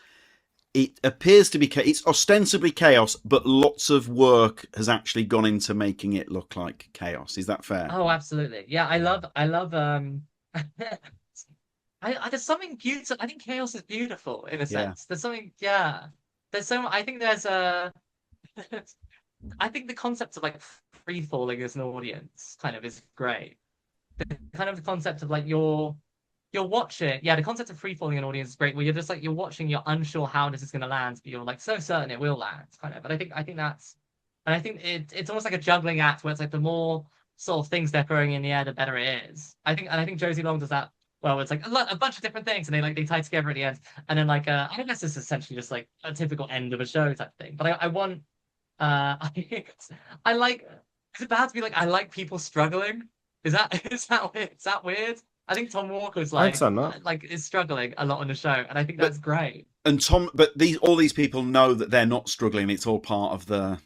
it appears to be it's ostensibly chaos, but lots of work has actually gone into making it look like chaos. Is that fair? Oh, absolutely. Yeah, I love there's something beautiful. I think chaos is beautiful in a Yeah. sense. There's something, yeah. There's so I think there's a I think the concept of like free falling as an audience kind of is great. Kind of the concept of like you're watching, yeah, the concept of free falling an audience is great, where you're just like you're watching, you're unsure how this is going to land, but you're like so certain it will land, kind of. And I think that's, and I think it's almost like a juggling act where it's like the more sort of things they're throwing in the air, the better it is. I think Josie Long does that well. It's like a bunch of different things, and they tie together at the end, and then like I guess this is essentially just like a typical end of a show type thing. But I want I like. Is it bad to be like I like people struggling? Is that weird? I think Tom Walker's I understand that. like is struggling a lot on the show, and I think that's great. And but all these people know that they're not struggling. It's all part of the,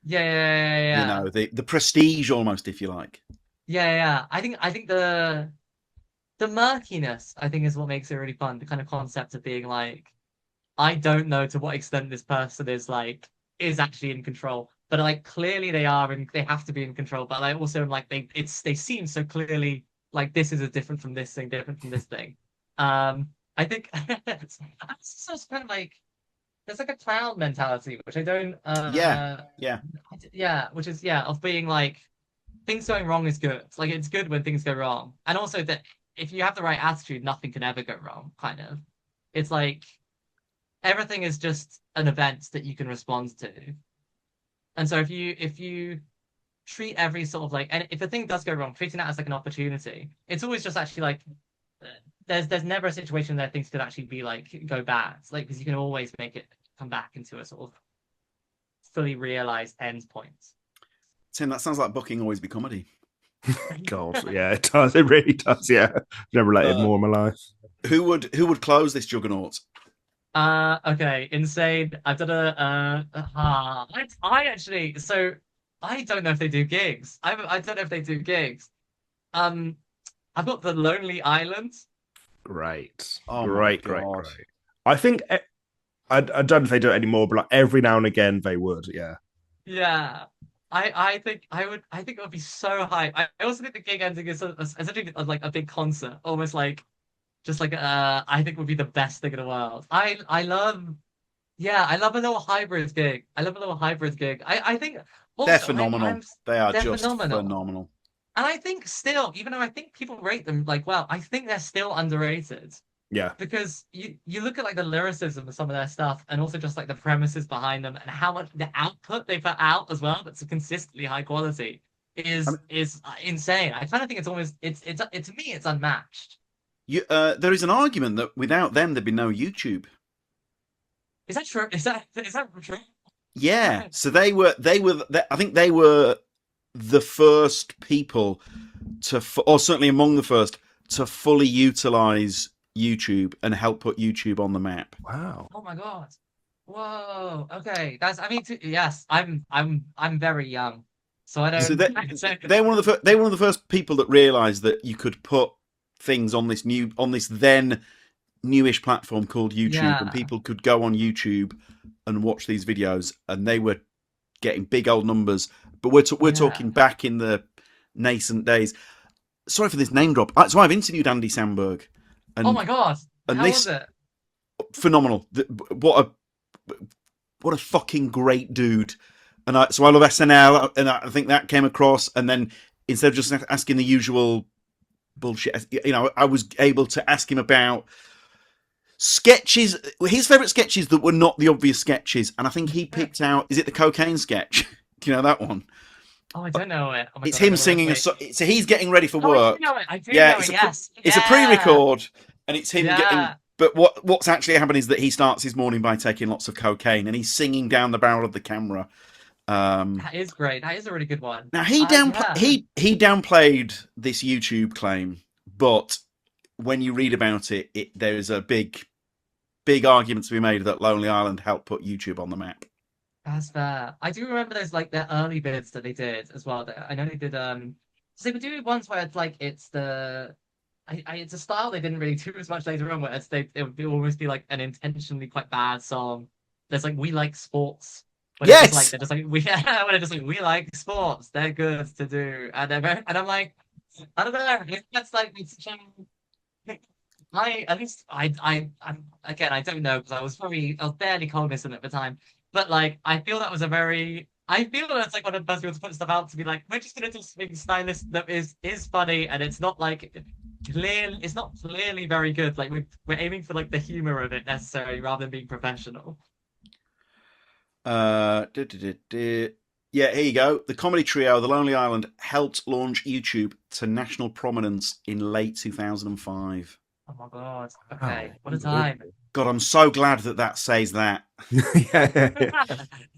Yeah. you know, the prestige almost, if you like. Yeah. I think the murkiness I think is what makes it really fun. The kind of concept of being like, I don't know to what extent this person is actually in control, but like clearly they are, and they have to be in control. But like also like they seem so clearly like this is a different from this thing, different from this thing. I think it's just kind of like there's like a clown mentality, which I don't. Yeah. Yeah, which is of being like things going wrong is good. Like it's good when things go wrong, and also that if you have the right attitude, nothing can ever go wrong. Kind of, it's like everything is just an event that you can respond to. And so if you treat every sort of like, and if a thing does go wrong, treating that as like an opportunity, it's always just actually like there's never a situation where things could actually be like go bad, like because you can always make it come back into a sort of fully realized end point. Tim, that sounds like booking Always Be Comedy. God, yeah, it does. It really does. Yeah, never related more in my life. Who would close this juggernaut? Okay, insane. I've done I actually, so I don't know if they do gigs. I don't know if they do gigs. I've got the Lonely Island. Great. Oh great. I think I don't know if they do it anymore, but like every now and again they would. Yeah. Yeah. I think it would be so hype. I also think the gig ending is essentially like a big concert, almost like just like I think would be the best thing in the world. I love a little hybrid gig. I love a little hybrid gig. I think also, they're phenomenal. They're just phenomenal. And I think still, even though I think people rate them like well, I think they're still underrated. Yeah. Because you look at like the lyricism of some of their stuff, and also just like the premises behind them, and how much the output they put out as well that's consistently high quality is insane. I kind of think it's almost it's to me it's unmatched. There is an argument that without them there'd be no YouTube. Is that true? Is that true? Yeah. So I think they were the first people to, or certainly among the first, to fully utilize YouTube and help put YouTube on the map. Wow. Oh my God. Whoa. Okay. Yes. I'm very young, so I don't. So they're one of the first people that realized that you could put things on this then newish platform called YouTube, and people could go on YouTube and watch these videos, and they were getting big old numbers. But we're talking back in the nascent days. Sorry for this name drop. So I've interviewed Andy Samberg. And, oh my God! And how was it? Phenomenal. What a fucking great dude. And so I love SNL, and I think that came across. And then instead of just asking the usual bullshit, I was able to ask him about sketches, his favourite sketches that were not the obvious sketches. And I think he picked out, is it the cocaine sketch? Do you know that one? Oh, I don't know it. Oh it's him singing so he's getting ready for work. I do know it. Yes. It's a pre-record, and it's him getting. But what's actually happened is that he starts his morning by taking lots of cocaine, and he's singing down the barrel of the camera. That is great. That is a really good one. Now he downplayed this YouTube claim, but when you read about it, there is a big argument to be made that Lonely Island helped put YouTube on the map. That's fair. I do remember those like their early bids that they did as well. I know they did so they would do ones where it's like it's the it's a style they didn't really do as much later on, where it would almost be like an intentionally quite bad song. There's like We Like Sports. When Yes! they're just like we when they're just like we like sports, they're good to do, and I'm like, I don't know, that's like it's such a, I at least I'm again I don't know because I was barely cognizant at the time, but like I feel that's like one of the best people to put stuff out to be like we're just gonna do something stylist that is funny and it's not like it's not clearly very good. Like we're aiming for like the humor of it necessarily rather than being professional. Yeah, here you go. The comedy trio, The Lonely Island, helped launch YouTube to national prominence in late 2005. Oh my god! Okay, Oh, what a time. God, I'm so glad that says that. yeah.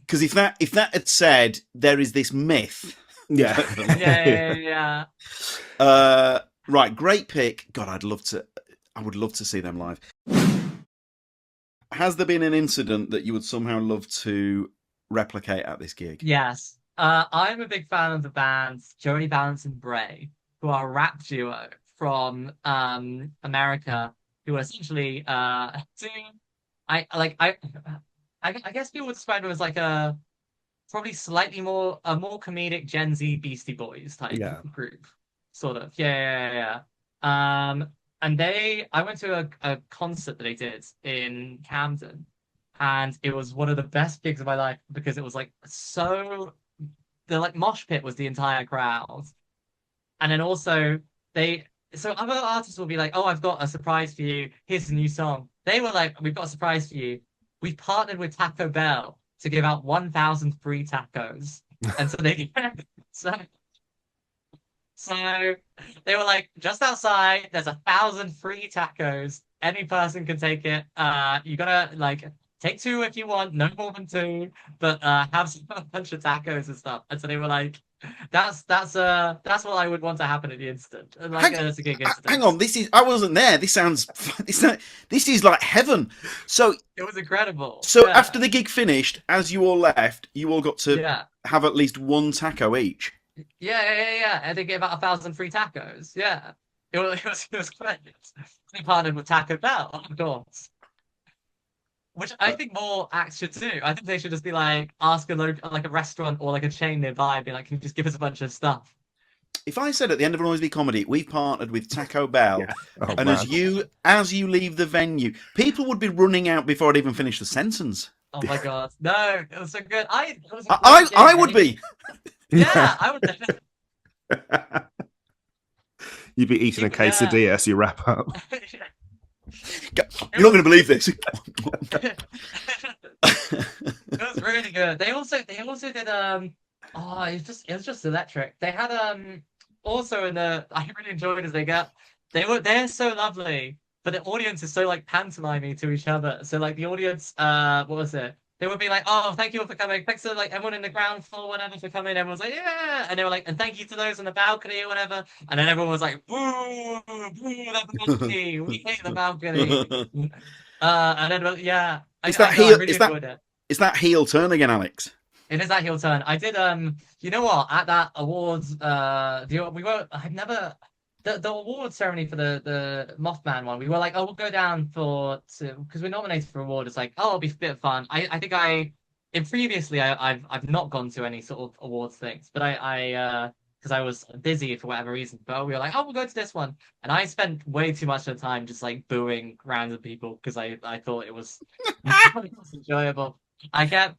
Because if that had said there is this myth, Yeah. Yeah. right, great pick. God, I would love to see them live. Has there been an incident that you would somehow love to replicate at this gig? Yes. I'm a big fan of the bands Jody Balance and Bray, who are a rap duo from America, who are essentially doing I guess people would describe them as like a probably slightly more comedic Gen Z Beastie Boys type Yeah. group. Sort of. Yeah. And I went to a concert that they did in Camden, and it was one of the best gigs of my life because it was like the like mosh pit was the entire crowd. And then also so other artists will be like, "Oh, I've got a surprise for you. Here's a new song." They were like, "We've got a surprise for you. We partnered with Taco Bell to give out 1,000 free tacos." And so they so so they were like, "Just outside, there's 1,000 free tacos. Any person can take it. You gotta like take two if you want, no more than two, but have a bunch of tacos and stuff." And so they were like, that's what I would want to happen at the instant. Like it's a gig incident. Hang on, I wasn't there. This is like heaven. So it was incredible. So yeah. After the gig finished, as you all left, you all got to have at least one taco each. Yeah. And they gave out 1,000 free tacos. Yeah. It was great. They partnered with Taco Bell, of course. Which I think more acts should do. I think they should just be like, ask like a restaurant or like a chain nearby and be like, "Can you just give us a bunch of stuff?" If I said at the end of an Noisy Comedy, we've partnered with Taco Bell, and man. as you leave the venue, people would be running out before I'd even finished the sentence. Oh my god, no! It was so good. I would be. Yeah, I would definitely. You'd be eating a quesadilla as you wrap up. You're not going to believe this. It was really good. They also did oh, it was just electric. They had also I really enjoyed as they're so lovely, but the audience is so like pantomiming to each other. So like the audience, what was it? They would be like, "Oh, thank you all for coming. Thanks to like everyone in the ground floor, whatever, for coming." Everyone's like, "Yeah," and they were like, "And thank you to those on the balcony or whatever." And then everyone was like, "Boo, boo, the balcony. We hate the balcony." And then yeah, Is that heel turn again, Alex? It is that heel turn. I did you know what? At that awards the award ceremony for the Mothman one, we were like, "Oh, we'll go down because we're nominated for award." It's like, "Oh, it'll be a bit of fun." I think previously I've not gone to any sort of awards things, but I because I was busy for whatever reason. But we were like, "Oh, we'll go to this one," and I spent way too much of the time just like booing random people because I thought it was enjoyable. I kept.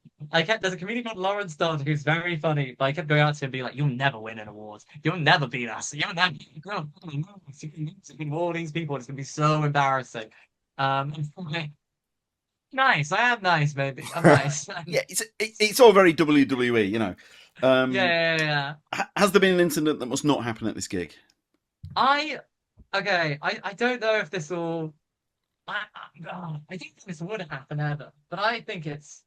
There's a comedian called Lawrence Dodd who's very funny, but I kept going out to him and being like, "You'll never win an award. You'll never beat us. You'll never. All these people. It's gonna be so embarrassing." Nice. I am nice, baby. I'm nice. Yeah, it's all very WWE, you know. Yeah. Has there been an incident that must not happen at this gig? I don't know if this will. I think this would happen ever, but I think it's.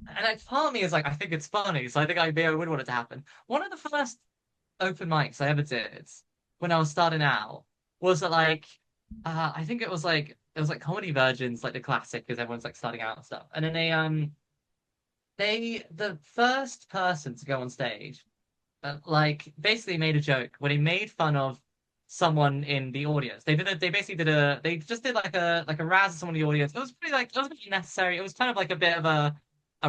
And part of me is like, I think it's funny, so I think I would want it to happen. One of the first open mics I ever did when I was starting out was that like, I think it was like Comedy Virgins, like the classic, because everyone's like starting out and stuff. And then the first person to go on stage, like basically made a joke when he made fun of someone in the audience. They just did like a razz of someone in the audience. It was pretty necessary. It was kind of like a bit of a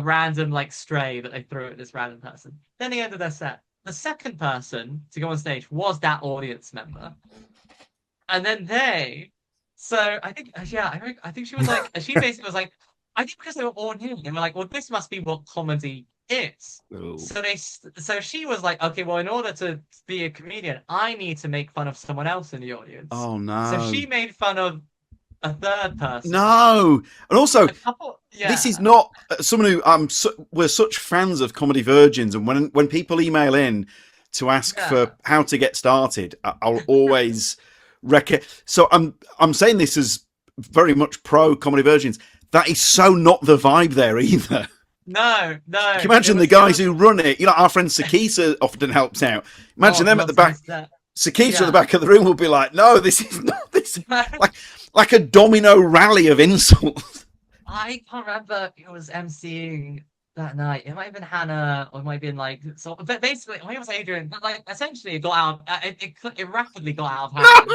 random like stray that they threw at this random person. Then they ended their set. The second person to go on stage was that audience member, and then so I think I think she was like she basically was like, I think because they were all new, they were like, well, this must be what comedy is. Ooh. So she was like, okay, well, in order to be a comedian, I need to make fun of someone else in the audience. Oh no! So she made fun of a third person. No, and also Yeah. this is not someone who we're such fans of Comedy Virgins, and when people email in to ask for how to get started, I'll always So I'm saying this as very much pro Comedy Virgins. That is so not the vibe there either. No. Can you imagine the guys who run it? You know, our friend Sakisa often helps out. Imagine them at the back. Sakisa at the back of the room will be like, "No, this is not this." Like a domino rally of insults. I can't remember who was emceeing that night. It might have been Hannah, or it might have been like so. But basically, it was Adrian. But like, essentially, it got out. It rapidly got out of hand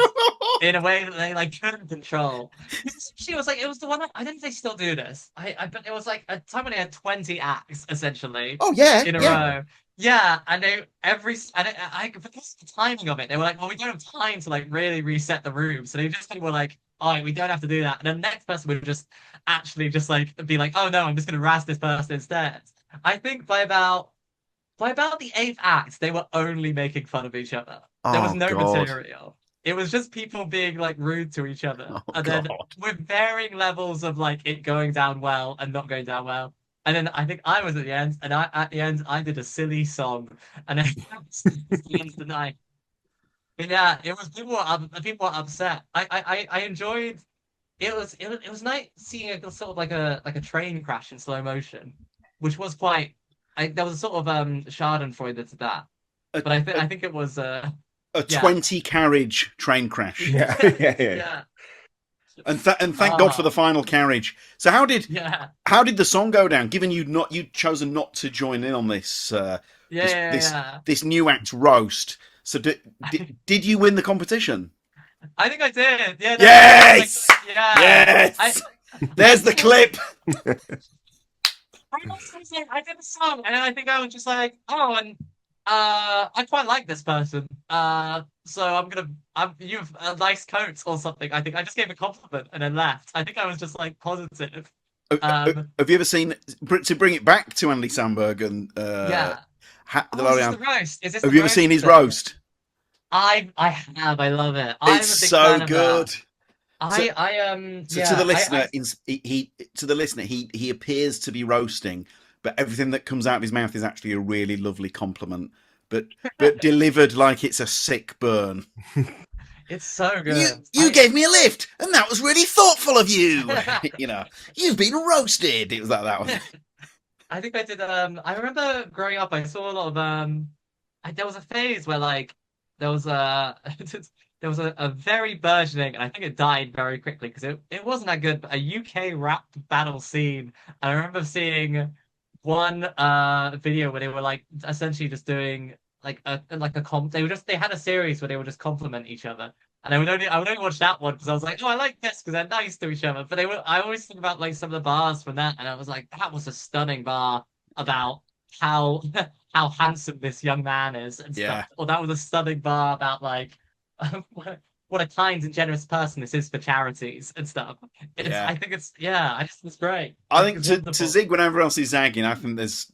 in a way that they like couldn't control. She was like, it was the one. I didn't say still do this. But it was like a time when they had 20 acts essentially. Oh yeah, in a row. Yeah, and because of the timing of it, they were like, well, we don't have time to like really reset the room, so they just were like, all right, we don't have to do that. And then the next person would just actually just like be like, oh no, I'm just gonna razz this person instead. I think by about the eighth act, they were only making fun of each other. There was no material. It was just people being like rude to each other, then with varying levels of like it going down well and not going down well. And then I think I was at the end, and at the end I did a silly song, and then the end of the night. But yeah, it was people were upset. I enjoyed. It was nice seeing a sort of like a train crash in slow motion, which was quite. There was a sort of Schadenfreude to that, but I think it was a 20 carriage train crash. Yeah. And thank God for the final carriage. So how did the song go down? Given you'd chosen not to join in on this this new act roast. So did you win the competition? I think I did. Yeah. Yes. Yes. There's the clip. I did the song, and I think I was just like, oh, and I quite like this person. So you have a nice coat or something. I think I just gave a compliment and then left. I think I was just like positive. Have you ever seen, to bring it back to Andy Samberg and the roast? Is this have you ever seen his roast? I have. I love it. It's so good. To the listener, he appears to be roasting, but everything that comes out of his mouth is actually a really lovely compliment, but delivered like it's a sick burn. It's so good. You gave me a lift, and that was really thoughtful of you. You know, you've been roasted. It was like that one. I think I did. I remember growing up, I saw a lot of. There was a phase where like there was a very burgeoning, and I think it died very quickly because it wasn't that good. But a UK rap battle scene. And I remember seeing one video where they were like essentially just doing like a comp. They had a series where they would just compliment each other, and I would only watch that one because I was like, oh, I like this because they're nice to each other. But I always think about like some of the bars from that, and I was like, that was a stunning bar about how handsome this young man is and stuff. Or that was a stunning bar about like what a kind and generous person this is for charities and stuff. I think it's great. I think to zig when everyone else is zagging, I think that's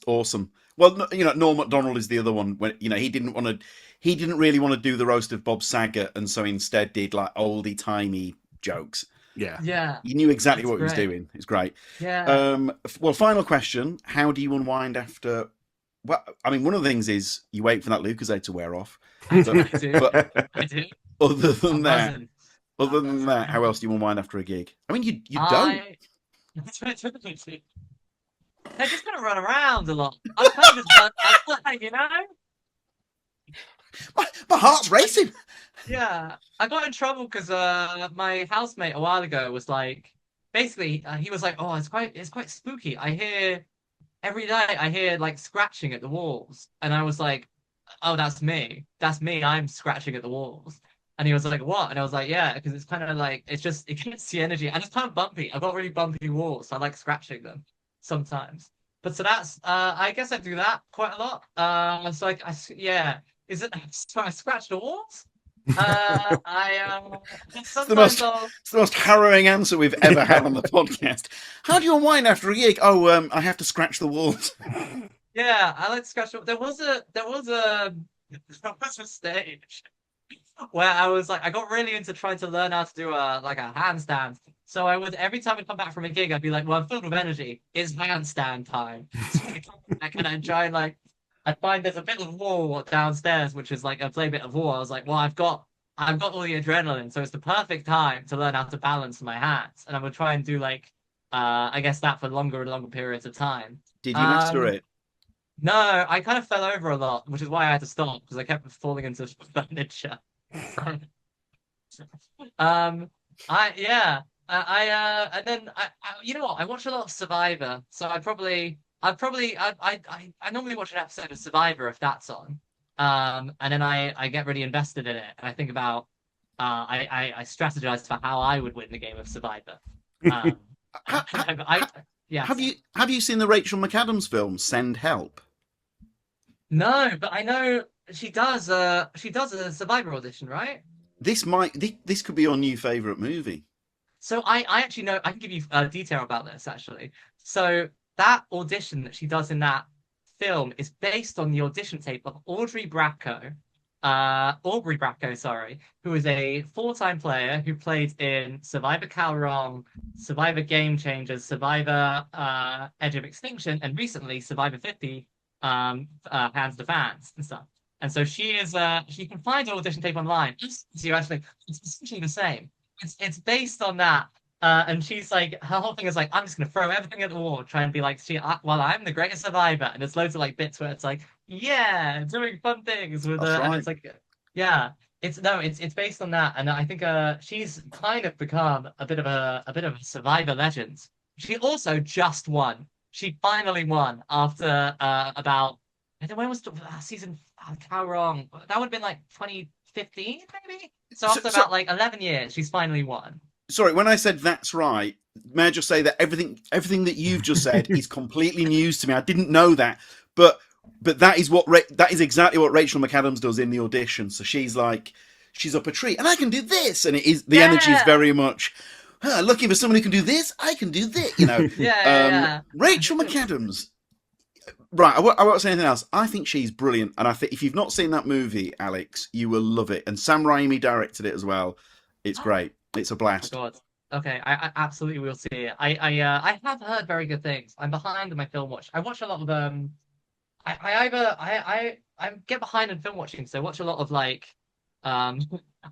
awesome. Well, you know, Norm Macdonald is the other one. When you know he didn't really want to do the roast of Bob Saget, and so instead did like oldie timey jokes. Yeah. He knew exactly what he was doing. It's great. Yeah. Well, final question: how do you unwind after? Well, I mean, one of the things is you wait for that Lucozade to wear off. I do. Other than that, how else do you unwind after a gig? I mean, you don't. They're just gonna run around a lot. I'm kind of just outside, you know. My heart's racing. Yeah, I got in trouble because my housemate a while ago was like, basically, he was like, "Oh, it's quite spooky. Every night I hear like scratching at the walls," and I was like, "Oh, that's me. I'm scratching at the walls." And he was like, what? And I was like, yeah, because it's kind of like, it gets the energy. And it's kind of bumpy. I've got really bumpy walls, so I like scratching them sometimes. But so that's, I guess I do that quite a lot. Yeah. Is it, so I scratch the walls? It's the Sometimes most I'll, it's the most harrowing answer we've ever had on the podcast. How do you unwind after a gig? Oh, I have to scratch the walls. yeah, I like to scratch. There was a stage where I was like, I got really into trying to learn how to do a handstand. So I would every time I'd come back from a gig, I'd be like, well, I'm filled with energy. It's handstand time. So I come back and I'd try and like, I find there's a bit of wall downstairs, which is like a play bit of wall. I was like, well, I've got all the adrenaline, so it's the perfect time to learn how to balance my hands. And I would try and do like, I guess that for longer and longer periods of time. Did you master it? No, I kind of fell over a lot, which is why I had to stop because I kept falling into furniture. Um, I yeah, and then you know what? I watch a lot of Survivor, so I normally watch an episode of Survivor if that's on. And then I get really invested in it, and I think about I strategize for how I would win the game of Survivor. Um, Ha- ha- I ha- yeah. have you seen the Rachel McAdams film Send Help? No, but I know she does a Survivor audition, right? This could be your new favorite movie. So I actually know I can give you detail about this actually. So that audition that she does in that film is based on the audition tape of Aubrey Bracco, sorry, who is a full-time player who played in Survivor Calrong, Survivor Game Changers, Survivor Edge of Extinction, and recently Survivor 50 Hands to Fans and stuff. And so she can find her audition tape online. So actually, it's essentially the same. It's based on that. And she's like, her whole thing is like, I'm just gonna throw everything at the wall, try and be like, well, I'm the greatest survivor. And there's loads of like bits where it's like, yeah, doing fun things with That's her, and right. it's like, yeah, it's based on that. And I think she's kind of become a bit of a survivor legend. She also just won. She finally won after about I don't know when was the season how wrong? That would have been like 2015, maybe. So after about like 11 years, she's finally won. Sorry, when I said that's right, may I just say that everything that you've just said is completely news to me. I didn't know that, but that is exactly what Rachel McAdams does in the audition. So she's like, she's up a tree, and I can do this, and the energy is very much. Looking for someone who can do this, I can do this. You know, Yeah. Rachel McAdams. Right, I won't say anything else. I think she's brilliant, and I think if you've not seen that movie, Alex, you will love it. And Sam Raimi directed it as well. It's great. It's a blast. Oh God. Okay, I absolutely will see it. I have heard very good things. I'm behind in my film watch. I watch a lot of I get behind in film watching, so I watch a lot of like um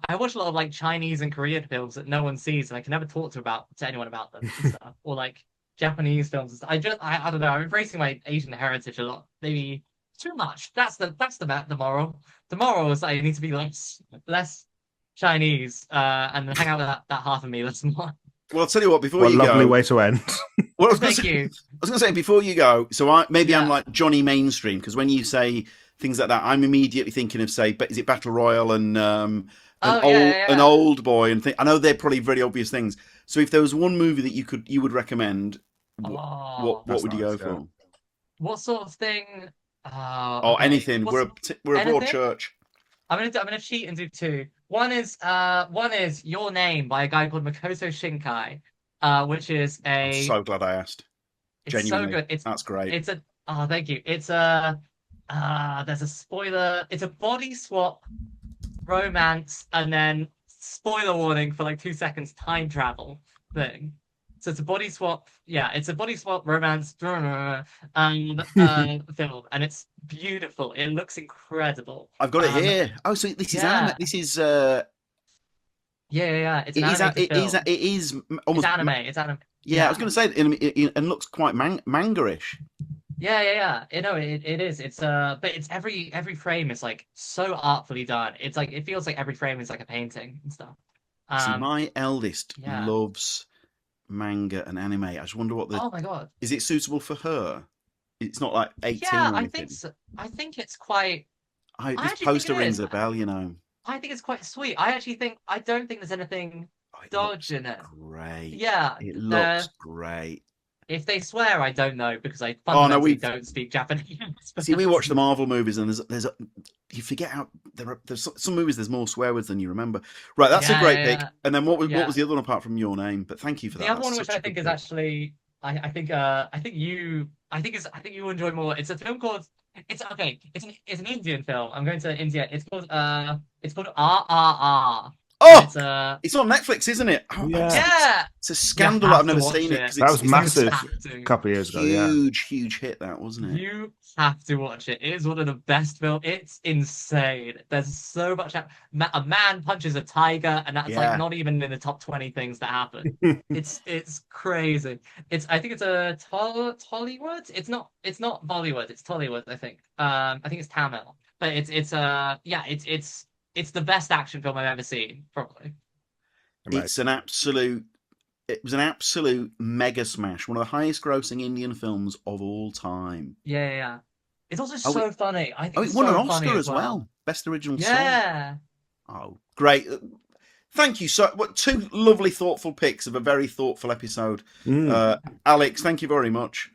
I watch a lot of like Chinese and Korean films that no one sees and I can never talk to anyone about them and stuff. Or like Japanese films and stuff. I don't know, I'm embracing my Asian heritage a lot. Maybe too much. That's the moral. The moral is I need to be less Chinese and hang out with that half of me that's more. Well, I'll tell you what. Before What a you lovely go, way to end. well, I was Thank you. going to say before you go. So I'm Yeah. like Johnny Mainstream because when you say things like that, I'm immediately thinking of is it Battle Royale and an old boy and I know they're probably very obvious things. So if there was one movie that you would recommend, what would you go for? What sort of thing? Or anything. We're a broad anything? church. I'm gonna cheat and do two. One is Your Name by a guy called Makoto Shinkai, which is I'm so glad I asked. it's Genuinely, so good. that's great. Thank you. It's a there's a spoiler. It's a body swap romance and then spoiler warning for like 2 seconds time travel thing. So it's a body swap. Yeah, it's a body swap romance film, and it's beautiful. It looks incredible. I've got it here. Oh, so this is anime. This is Yeah. It's an animated film. It is almost It's anime. It's anime. Yeah, I was going to say it looks quite manga-ish. Yeah. It is. But it's every frame is like so artfully done. It's like it feels like every frame is like a painting and stuff. See, my eldest yeah. loves manga and anime. I just wonder Oh my God. Is it suitable for her? It's not like 18 Yeah, or I anything. think so. I think it's quite. This actually poster think it rings is. a bell, you know. I think it's quite sweet. I don't think there's anything Oh, it dodge looks in it. great. Yeah, It looks great. if they swear, I don't know because I Oh no, fundamentally don't speak Japanese. see. We watch the Marvel movies, and you forget how there's some movies. There's more swear words than you remember. Right, that's a great pick. And then what was the other one apart from Your Name? But thank you for that. The other one, which I think is actually, I think you enjoy more. It's a film called. It's okay. It's an Indian film. I'm going to India. It's called RRR. Oh, it's on Netflix, isn't it? Oh, yeah. It's a scandal that I've never seen it. That was massive a couple of years ago. Huge hit, that wasn't it? You have to watch it. It is one of the best films. It's insane. There's so much. A man punches a tiger, and that's like not even in the top 20 things that happen. It's crazy. I think it's a Tollywood. It's not Bollywood. It's Tollywood. I think. I think it's Tamil. But it's the best action film I've ever seen, probably. It was an absolute mega smash. One of the highest grossing Indian films of all time. Yeah. It's also so funny. I think it won an Oscar as well. Best original song. Yeah. Oh, great. Thank you. So, two lovely, thoughtful picks of a very thoughtful episode. Alex, thank you very much.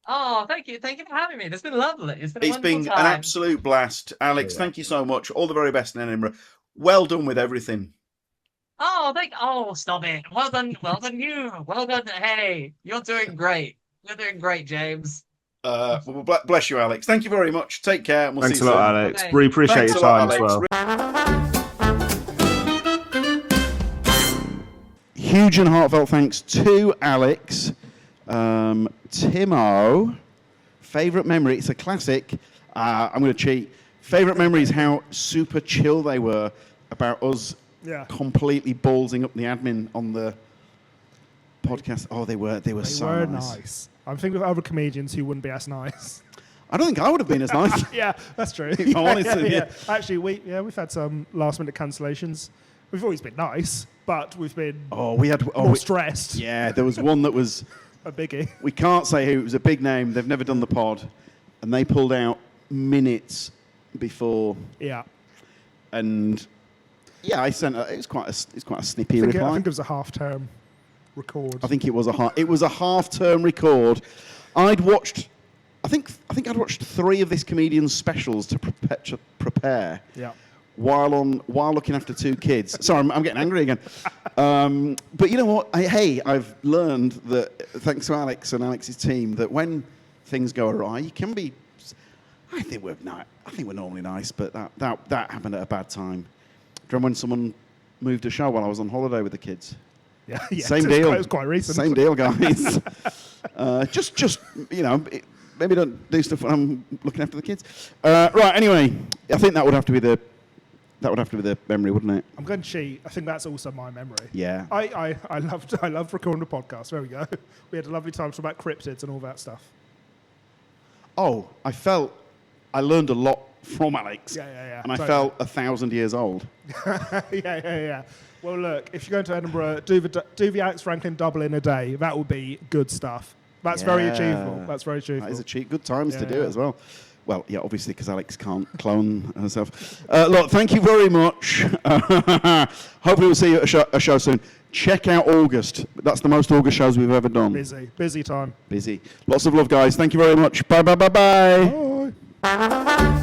Oh, thank you. Thank you for having me. It's been lovely. It's been an absolute blast. Alex, thank you so much. All the very best in Edinburgh. Well done with everything. Oh, stop it. Well done you. Well done. Hey, you're doing great. You're doing great, James. Well, bless you, Alex. Thank you very much. Take care. And Thanks see you a lot, soon. Alex. We appreciate your time as well. Huge and heartfelt thanks to Alex. Timo, favourite memory. It's a classic. I'm going to cheat. Favourite memory is how super chill they were about us completely ballsing up the admin on the podcast. Oh, they were so nice. I'm thinking of other comedians who wouldn't be as nice. I don't think I would have been as nice. Yeah, that's true. If I'm honest with you. Actually, we've had some last minute cancellations. We've always been nice, but we've been more stressed. Yeah, there was one that was a biggie. We can't say who. It was a big name. They've never done the pod, and they pulled out minutes before. Yeah. And I sent. It was quite a snippy reply. I think it was a half-term record. I think it was a half-term record. I'd watched. I think I'd watched 3 of this comedian's specials to prepare. Yeah. While looking after 2 kids. Sorry, I'm getting angry again. But you know what? I've learned that thanks to Alex and Alex's team that when things go awry, you can be. I think we're normally nice, but that happened at a bad time. Do you remember when someone moved a show while I was on holiday with the kids? Yeah. Same deal. It was quite recent. Same deal, guys. Just maybe don't do stuff when I'm looking after the kids. Right. Anyway, I think that would have to be the memory, wouldn't it? I'm going to cheat. I think that's also my memory. Yeah. I loved recording the podcast. There we go. We had a lovely time talking about cryptids and all that stuff. Oh, I learned a lot from Alex. Yeah. And I felt 1,000 years old. Yeah. Well, look, if you're going to Edinburgh, do the Alex Franklin double in a day. That will be good stuff. That's very achievable. That is good times to do it as well. Well, yeah, obviously, because Alex can't clone herself. Look, thank you very much. Hopefully we'll see you at a show soon. Check out August. That's the most August shows we've ever done. Busy time. Busy. Lots of love, guys. Thank you very much. Bye. Bye.